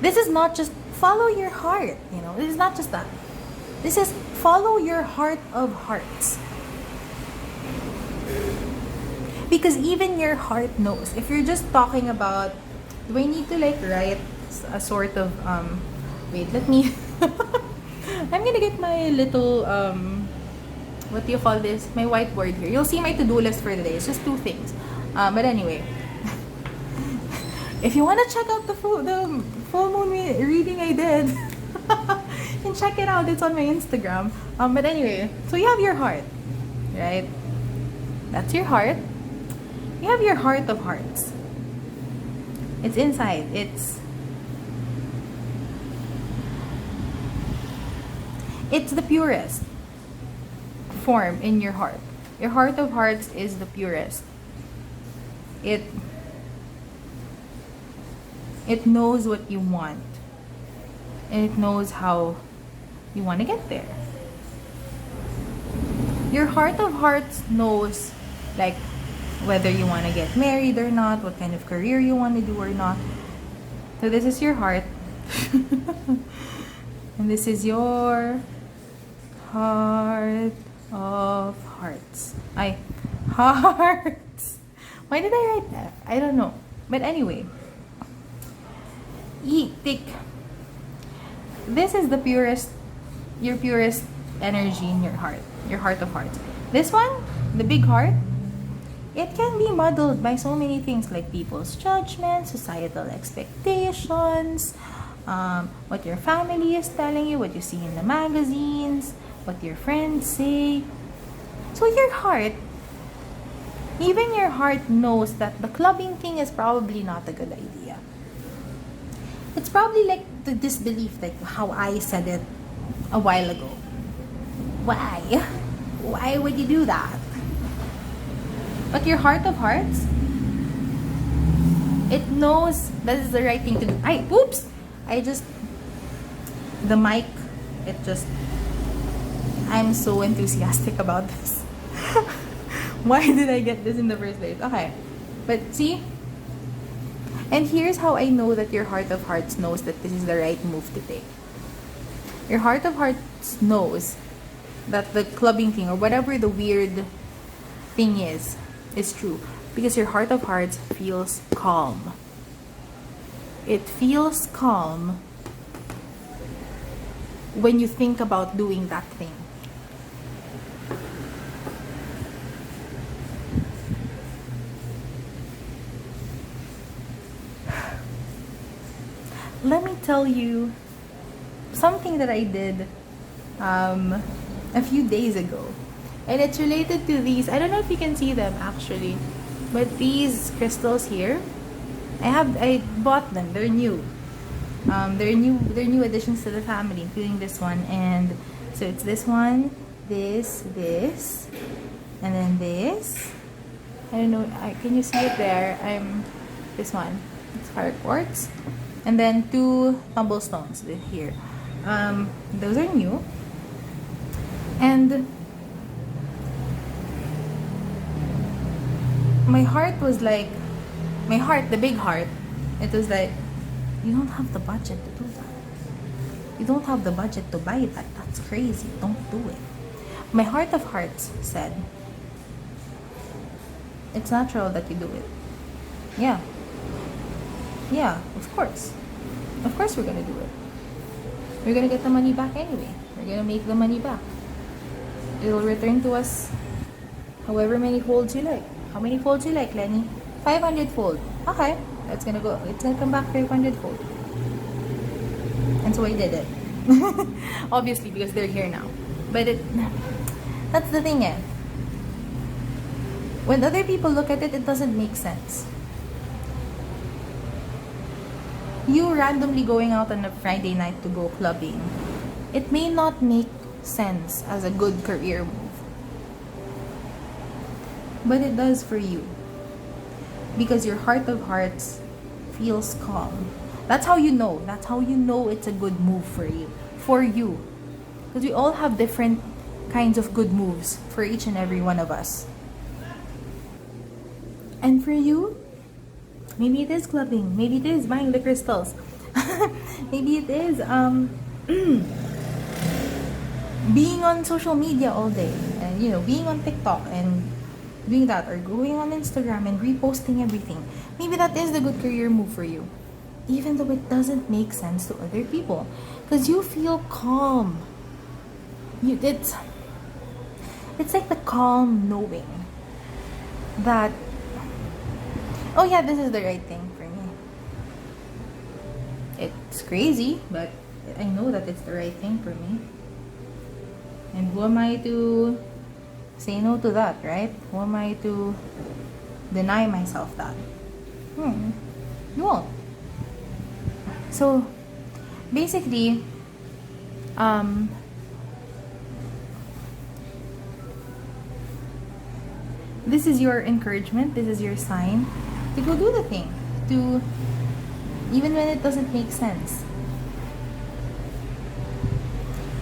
This is not just follow your heart, This is not just that. This is follow your heart of hearts. Because even your heart knows. If you're just talking about, do I need to like write a sort of wait, let me I'm gonna get my little what do you call this? My whiteboard here. You'll see my to-do list for the day. It's just 2 things. But anyway, if you want to check out the full moon reading I did, you can check it out. It's on my Instagram. But anyway, so you have your heart, right? That's your heart. You have your heart of hearts. It's inside. It's the purest form in your heart. Your heart of hearts is the purest. It knows what you want. And it knows how you want to get there. Your heart of hearts knows like whether you want to get married or not, what kind of career you want to do or not. So this is your heart. And this is your heart of hearts. Hearts. Why did I write that? I don't know. But anyway, this is the purest, your purest energy in your heart, your heart of hearts. This one, the big heart, it can be muddled by so many things like people's judgment, societal expectations, what your family is telling you, what you see in the magazines, what your friends say. So your heart, even your heart knows that the clubbing thing is probably not a good idea. It's probably like the disbelief, like how I said it a while ago. Why? Why would you do that? But your heart of hearts, it knows that is the right thing to do. The mic, I'm so enthusiastic about this. Why did I get this in the first place? Okay. But see? And here's how I know that your heart of hearts knows that this is the right move to take. Your heart of hearts knows that the clubbing thing or whatever the weird thing is true. Because your heart of hearts feels calm. It feels calm when you think about doing that thing. Let me tell you something that I did a few days ago. And it's related to these. I don't know if you can see them actually. But these crystals here, I bought them. They're new. They're new additions to the family, including this one. And so it's this one, this, and then this. I don't know. Can you see it there? This one. It's fire quartz. And then 2 tumblestones here. Those are new. And my heart was like, the big heart, it was like, you don't have the budget to do that. You don't have the budget to buy that. That's crazy. Don't do it. My heart of hearts said, it's natural that you do it. Yeah. Yeah, of course. Of course we're gonna do it. We're gonna get the money back anyway. We're gonna make the money back. It'll return to us however many folds you like. How many folds you like, Lenny? 500 fold. Okay, it's gonna come back 500 fold. And so I did it. Obviously, because they're here now. But that's the thing, eh. When other people look at it, it doesn't make sense. You randomly going out on a Friday night to go clubbing, it may not make sense as a good career move. But it does for you. Because your heart of hearts feels calm. That's how you know. That's how you know it's a good move for you. For you. Because we all have different kinds of good moves for each and every one of us. And for you, maybe it is clubbing. Maybe it is buying the crystals. Maybe it is being on social media all day. And, being on TikTok and doing that, or going on Instagram and reposting everything, maybe that is the good career move for you, even though it doesn't make sense to other people, because you feel calm. It's like the calm knowing that, oh yeah, this is the right thing for me. It's crazy, but I know that it's the right thing for me. And who am I to say no to that, right? Who am I to deny myself that? You won't. So, basically, this is your encouragement, this is your sign to go do the thing, to, even when it doesn't make sense.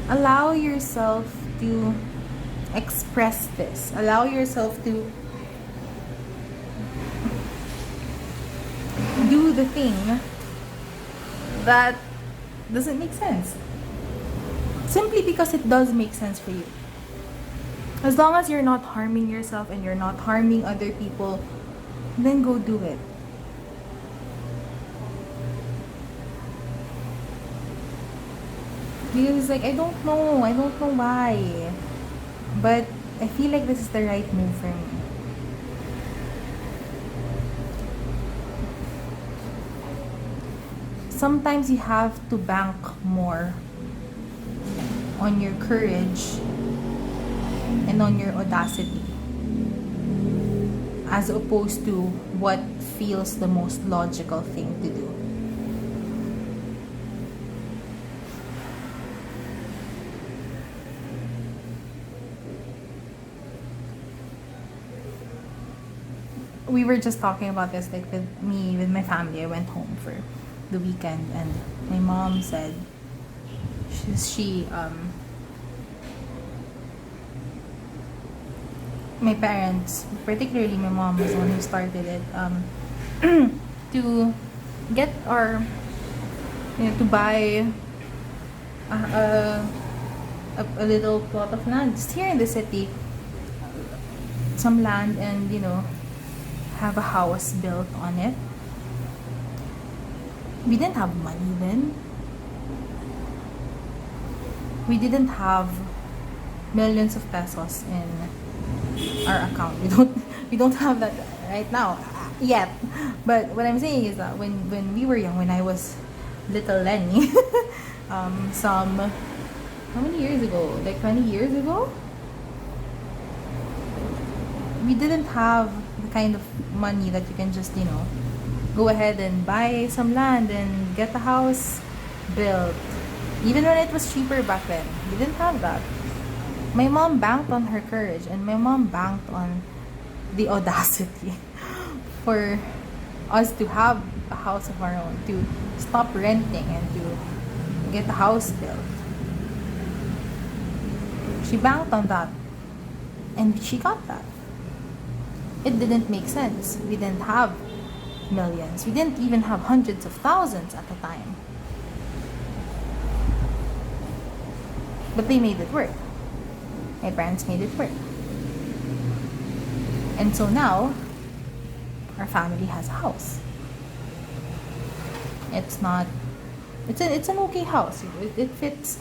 Allow yourself to express this. Allow yourself to do the thing that doesn't make sense. Simply because it does make sense for you. As long as you're not harming yourself and you're not harming other people, then go do it. Because it's like, I don't know why, but I feel like this is the right move for me. Sometimes you have to bank more on your courage and on your audacity, as opposed to what feels the most logical thing to do. We were just talking about this, like with my family. I went home for the weekend, and my mom said my parents, particularly my mom, was the one who started it, to get our, to buy a little plot of land just here in the city, some land, and have a house built on it. We didn't have money then. We didn't have millions of pesos in our account. We don't have that right now yet. But what I'm saying is that when we were young, when I was little Lenny, how many years ago? Like 20 years ago? We didn't have the kind of money that you can just, go ahead and buy some land and get a house built. Even when it was cheaper back then, we didn't have that. My mom banked on her courage, and my mom banked on the audacity for us to have a house of our own, to stop renting and to get a house built. She banked on that, and she got that. It didn't make sense. We didn't have millions. We didn't even have hundreds of thousands at the time. But they made it work. My parents made it work. And so now, our family has a house. It's an okay house. It fits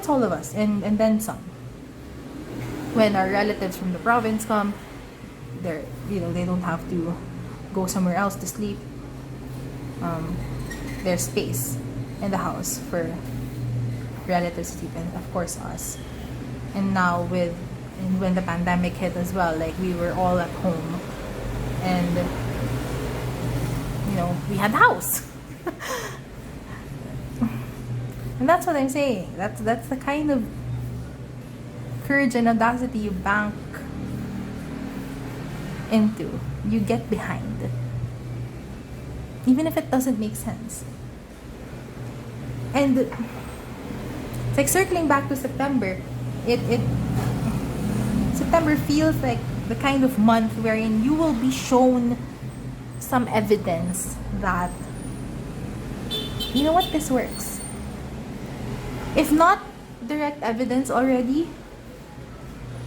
all of us, and then some. When our relatives from the province come, they don't have to go somewhere else to sleep. There's space in the house for relatives to sleep, and of course us. And now when the pandemic hit as well, like we were all at home, and we had a house. And that's what I'm saying. That's the kind of courage and audacity you bank into, you get behind, even if it doesn't make sense. And it's like circling back to September. September feels like the kind of month wherein you will be shown some evidence that, this works. If not direct evidence already,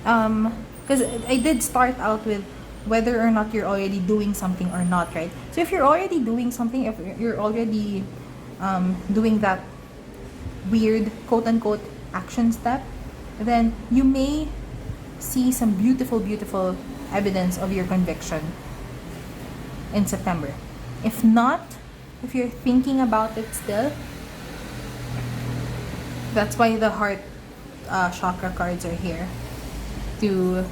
because I did start out with whether or not you're already doing something or not, right? So if you're already doing something, if you're already doing that weird quote-unquote action step, then you may see some beautiful evidence of your conviction in September. If not, if you're thinking about it still, that's why the heart chakra cards are here, to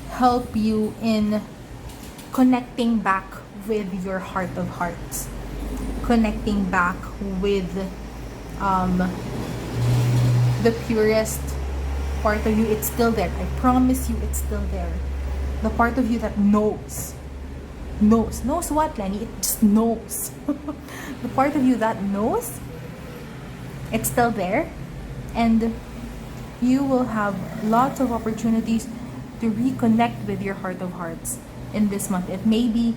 help you in connecting back with your heart of hearts, connecting back with the purest part of you. It's still there. I promise you, it's still there. The part of you that knows what, Lenny? It just knows. The part of you that knows, it's still there, and you will have lots of opportunities to reconnect with your heart of hearts in this month. It may be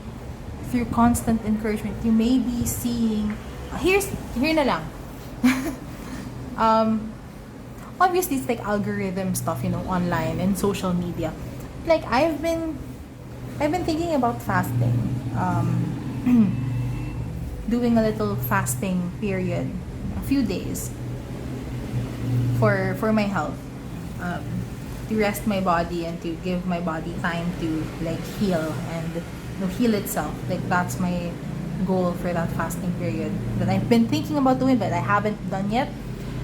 through constant encouragement. You may be seeing, here na lang. Obviously it's like algorithm stuff, online and social media. Like I've been thinking about fasting, doing a little fasting period, a few days for my health, to rest my body and to give my body time to like heal and heal itself. Like that's my goal for that fasting period that I've been thinking about doing, but I haven't done yet.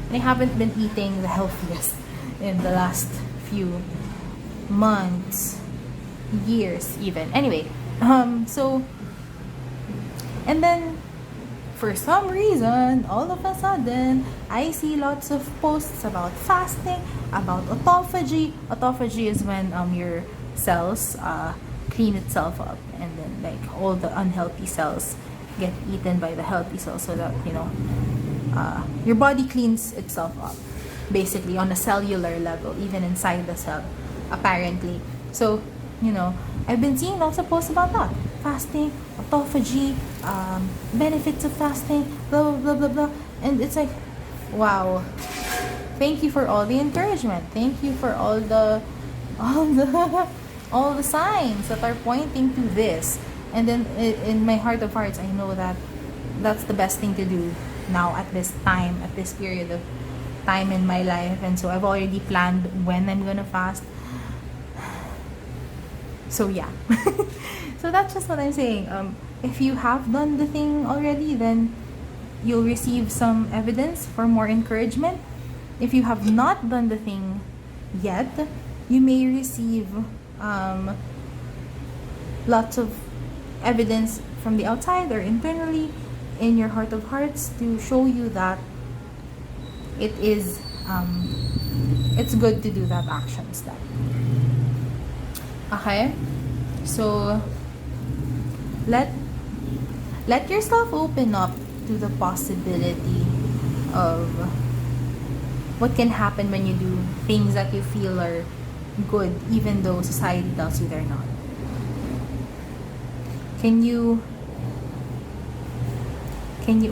And I haven't been eating the healthiest in the last few months, years even. Anyway, so, and then for some reason, all of a sudden, I see lots of posts about fasting, about autophagy. Autophagy is when your cells clean itself up, and then like all the unhealthy cells get eaten by the healthy cells, so that your body cleans itself up, basically on a cellular level, even inside the cell, apparently. So, I've been seeing lots of posts about that. Fasting, autophagy, benefits of fasting, blah, blah, blah, blah, blah. And it's like, wow. Thank you for all the encouragement. Thank you for all the all the signs that are pointing to this. And then in my heart of hearts, I know that that's the best thing to do now at this time, at this period of time in my life. And so I've already planned when I'm gonna fast. So yeah. So that's just what I'm saying. If you have done the thing already, then you'll receive some evidence for more encouragement. If you have not done the thing yet, you may receive lots of evidence from the outside or internally in your heart of hearts to show you that it is it's good to do that action step. Okay, so let yourself open up to the possibility of what can happen when you do things that you feel are good, even though society tells you they're not. Can you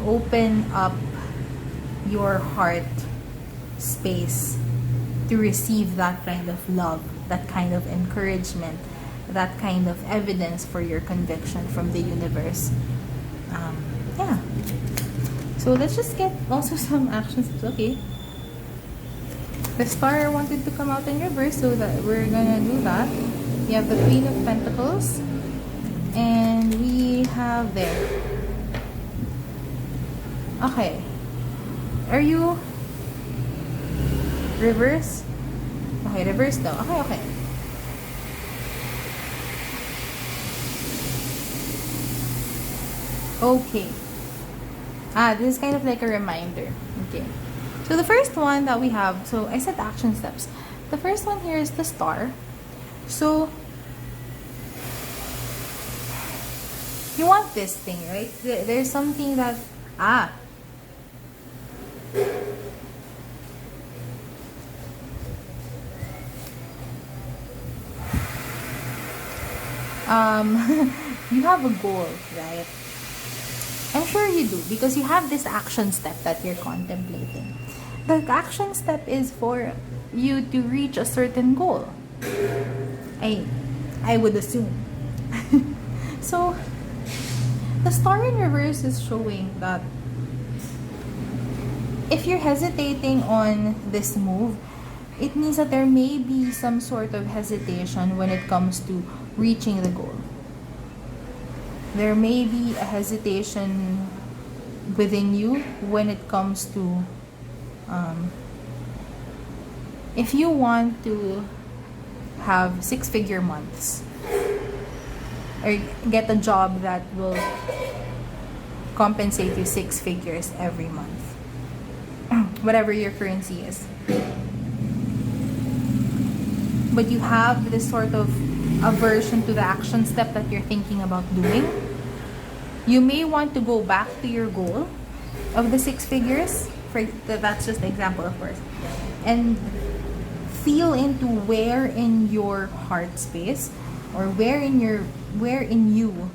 open up your heart space to receive that kind of love, that kind of encouragement, that kind of evidence for your conviction from the universe? Yeah. So let's just get also some actions. Okay. The star wanted to come out in reverse, so that we're gonna do that. We have the Queen of Pentacles, and we have there. Okay. Are you reverse? Okay, reverse daw. Okay. Okay. This is kind of like a reminder. Okay. So the first one that we have, so I said action steps. The first one here is the star. So you want this thing, right? There's something that you have a goal, right? I'm sure you do, because you have this action step that you're contemplating. The action step is for you to reach a certain goal. I would assume. So the star in reverse is showing that if you're hesitating on this move, it means that there may be some sort of hesitation when it comes to reaching the goal. There may be a hesitation within you when it comes to if you want to have 6-figure months or get a job that will compensate you 6 figures every month, whatever your currency is, but you have this sort of aversion to the action step that you're thinking about doing, you may want to go back to your goal of the 6 figures. That's just an example, of course, and feel into where in your heart space or where in you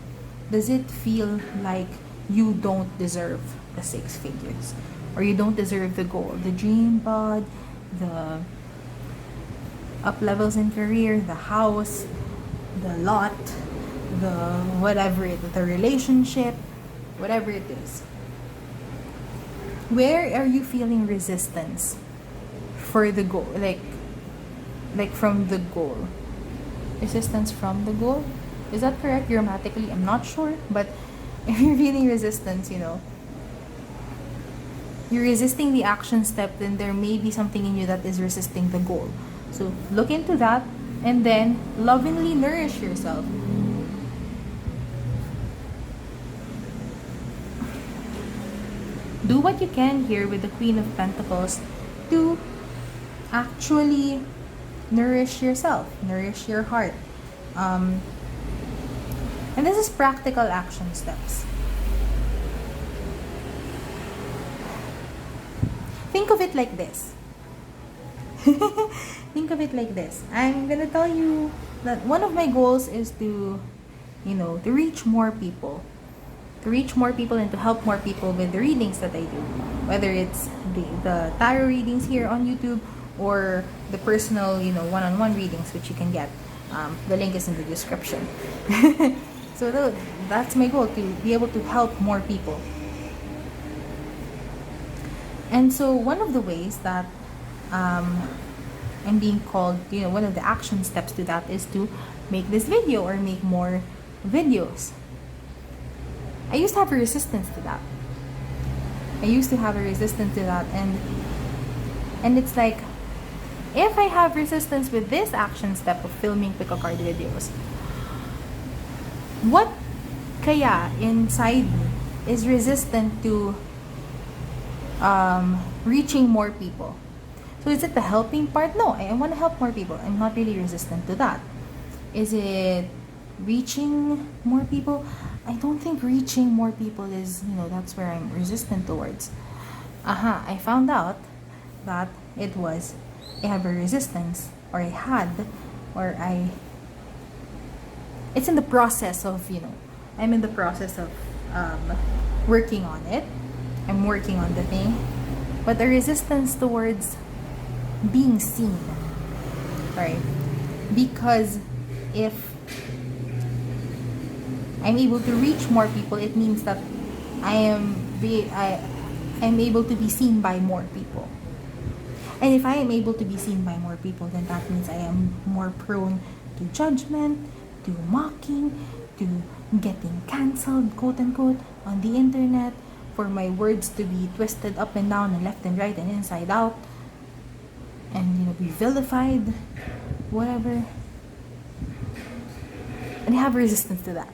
does it feel like you don't deserve the 6 figures, or you don't deserve the goal, the dream bod, the up levels in career, the house, the lot, the whatever the relationship, whatever it is. Where are you feeling resistance for the goal, like from the goal? Resistance from the goal, is that correct grammatically? I'm not sure, but if you're feeling resistance, you're resisting the action step, then there may be something in you that is resisting the goal. So look into that and then lovingly nourish yourself. Do what you can here with the Queen of Pentacles to actually nourish yourself, nourish your heart. And this is practical action steps. Think of it like this. Think of it like this. I'm gonna tell you that one of my goals is to reach more people. To reach more people and to help more people with the readings that I do. Whether it's the tarot readings here on YouTube or the personal, one-on-one readings which you can get. The link is in the description. So that's my goal, to be able to help more people. And so one of the ways that I'm being called, one of the action steps to that is to make this video or make more videos. I used to have a resistance to that. And it's like, if I have resistance with this action step of filming pick a card videos, what kaya inside me is resistant to reaching more people? So is it the helping part? No, I want to help more people. I'm not really resistant to that. Is it reaching more people? I don't think reaching more people is, that's where I'm resistant towards. I found out that it was, I have a resistance, or it's in the process of, I'm in the process of working on it. I'm working on the thing. But the resistance towards being seen, right? Because if I'm able to reach more people, it means that I'm able to be seen by more people. And if I am able to be seen by more people, then that means I am more prone to judgment, to mocking, to getting cancelled, quote unquote, on the internet, for my words to be twisted up and down and left and right and inside out, and be vilified, whatever. And I have resistance to that.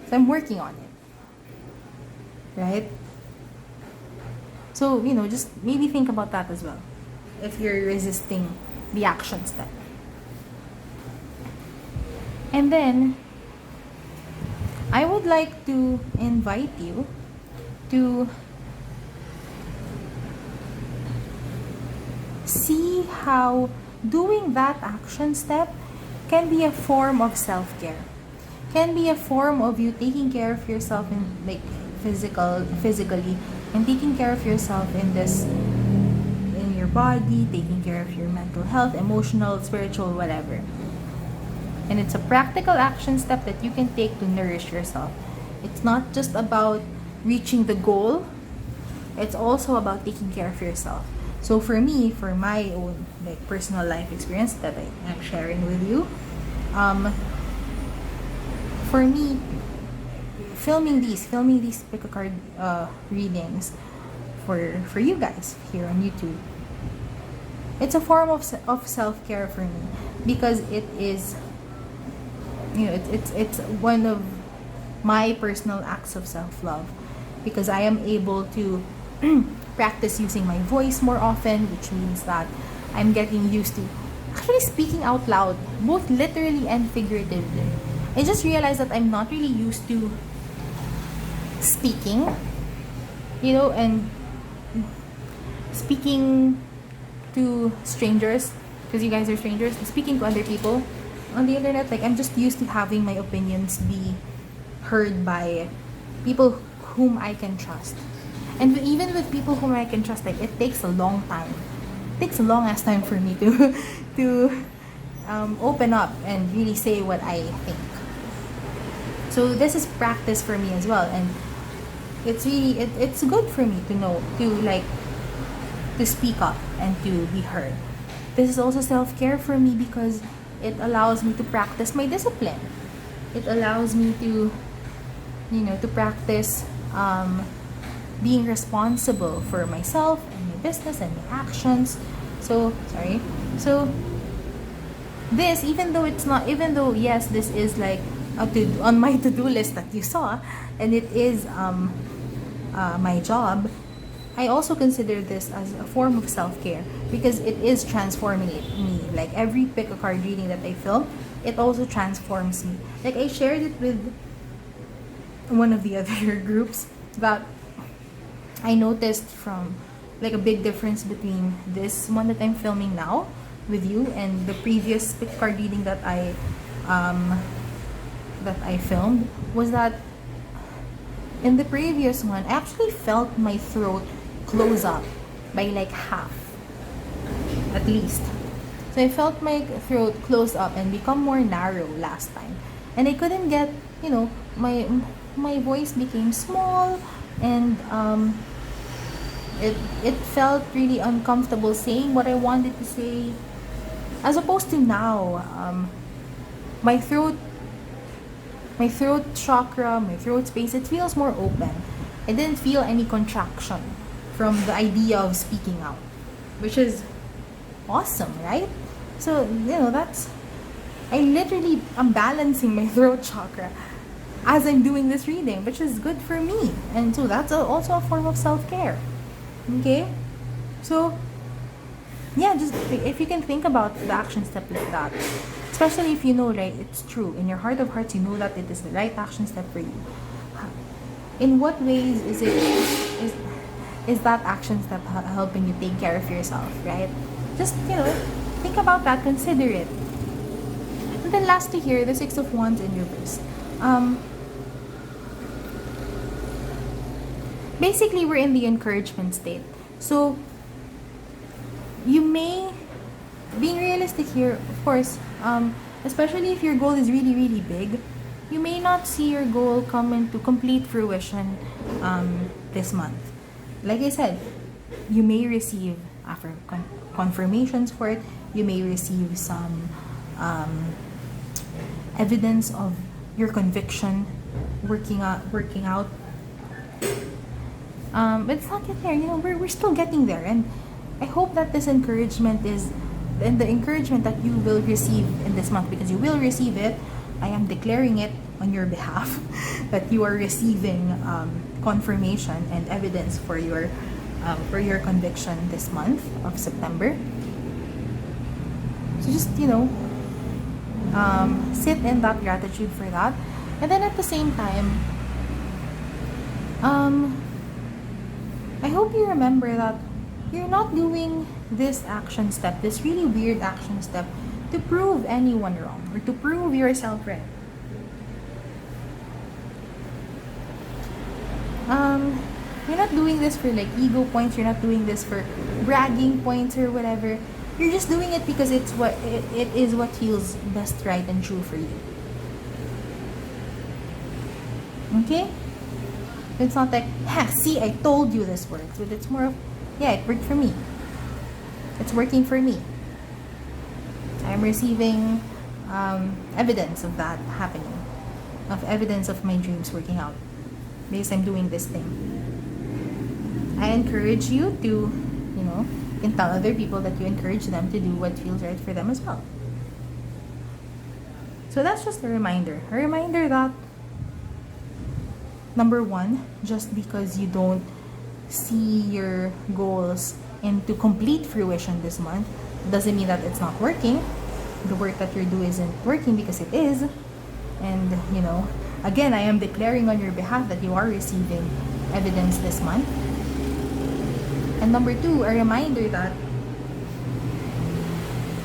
So I'm working on it. Right? So, just maybe think about that as well, if you're resisting the action step. And then I would like to invite you to see how doing that action step can be a form of self-care. Can be a form of you taking care of yourself in physically, and taking care of yourself in your body, taking care of your mental health, emotional, spiritual, whatever. And it's a practical action step that you can take to nourish yourself. It's not just about reaching the goal, it's also about taking care of yourself. So for me, for my own like personal life experience that I'm sharing with you, for me, filming these pick a card readings for you guys here on YouTube, it's a form of self-care for me, because it is, it's one of my personal acts of self-love, because I am able to practice using my voice more often, which means that I'm getting used to actually speaking out loud, both literally and figuratively. I just realized that I'm not really used to speaking, and speaking to strangers, because you guys are strangers, speaking to other people on the internet. Like, I'm just used to having my opinions be heard by people whom I can trust. And even with people whom I can trust, like, it takes a long time. It takes a long ass time for me to open up and really say what I think. So this is practice for me as well, and it's really it's good for me to know to speak up and to be heard. This is also self-care for me, because it allows me to practice my discipline. It allows me to to practice being responsible for myself and my business and my actions. So this, even though yes, this is like on my to-do list that you saw, and it is my job, I also consider this as a form of self-care, because it is transforming me. Like, every pick a card reading that I film, it also transforms me. Like, I shared it with one of the other groups that I noticed from like a big difference between this one that I'm filming now with you and the previous pick card reading that I filmed, was that in the previous one, I actually felt my throat close up by like half, at least. So I felt my throat close up and become more narrow last time. And I couldn't get, my voice became small, and it felt really uncomfortable saying what I wanted to say. As opposed to now, my throat chakra, my throat space, it feels more open. I didn't feel any contraction from the idea of speaking out, which is awesome, right? So, I literally am balancing my throat chakra as I'm doing this reading, which is good for me. And so that's also a form of self-care. Okay? So, yeah, just if you can think about the action step like that, especially if you know, right, it's true. In your heart of hearts, you know that it is the right action step for you. In what ways is that action step helping you take care of yourself, right? Just, think about that, consider it. And then lastly here, the Six of Wands in reverse. Basically, we're in the encouragement state. So, you may, being realistic here, of course, especially if your goal is really, really big, you may not see your goal come into complete fruition this month. Like I said, you may receive after confirmations for it, you may receive some evidence of your conviction working out. But it's not yet there. We're still getting there, and I hope that this encouragement is, and the encouragement that you will receive in this month, because you will receive it. I am declaring it on your behalf that you are receiving confirmation and evidence for your conviction this month of September. So just sit in that gratitude for that, and then at the same time, I hope you remember that you're not doing this action step, this really weird action step, to prove anyone wrong or to prove yourself right. You're not doing this for like ego points, you're not doing this for bragging points or whatever. You're just doing it because it is what feels best, right, and true for you. Okay? It's not like, ha, see, I told you this works. But it's more of, yeah, it worked for me. It's working for me. I'm receiving evidence of that happening, of evidence of my dreams working out, because I'm doing this thing. I encourage you to, you can tell other people that you encourage them to do what feels right for them as well. So that's just a reminder that, number one, just because you don't see your goals into complete fruition this month doesn't mean that it's not working. The work that you're doing isn't working, because it is. And again, I am declaring on your behalf that you are receiving evidence this month. And number two, a reminder that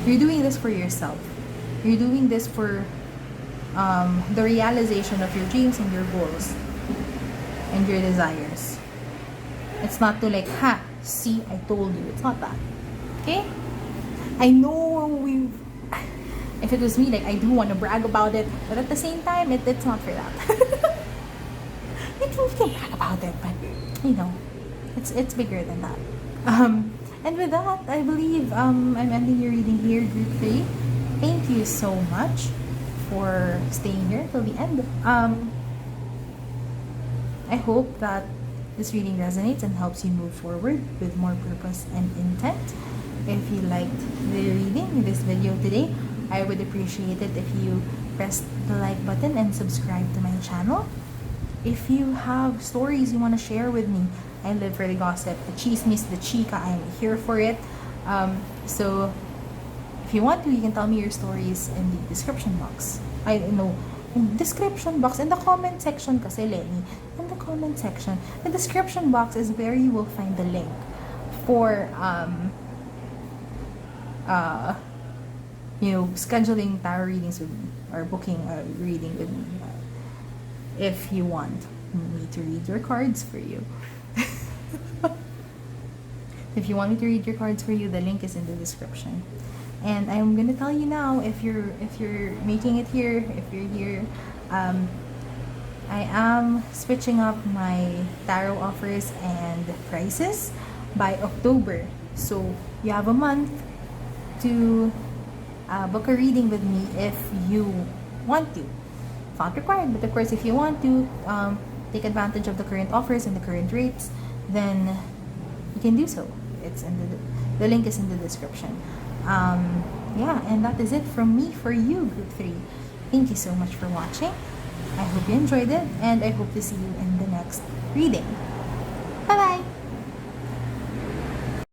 you're doing this for yourself. You're doing this for the realization of your dreams and your goals and your desires. It's not to like, ha, see, I told you. It's not that. Okay? I know if it was me, like, I do want to brag about it, but at the same time, it's not for that. We can brag about it, but it's bigger than that. And with that, I believe I'm ending your reading here, group 3. Thank you so much for staying here till the end. I hope that this reading resonates and helps you move forward with more purpose and intent. If you liked the reading, this video today, I would appreciate it if you press the like button and subscribe to my channel. If you have stories you want to share with me, I live for the gossip, the chismis, the chica. I am here for it. So if you want to, you can tell me your stories in the description box. In the comment section kasi, Lenny. In the comment section. The description box is where you will find the link for scheduling tarot readings with me, or booking a reading with me, if you want me to read your cards for you. If you want me to read your cards for you, the link is in the description. And I'm gonna tell you now, if you're making it here, if you're here, I am switching up my tarot offers and prices by October. So you have a month to book a reading with me if you want to. It's not required, but of course, if you want to take advantage of the current offers and the current rates, then you can do so. It's in the link is in the description. And that is it from me for you, group 3. Thank you so much for watching. I hope you enjoyed it, and I hope to see you in the next reading.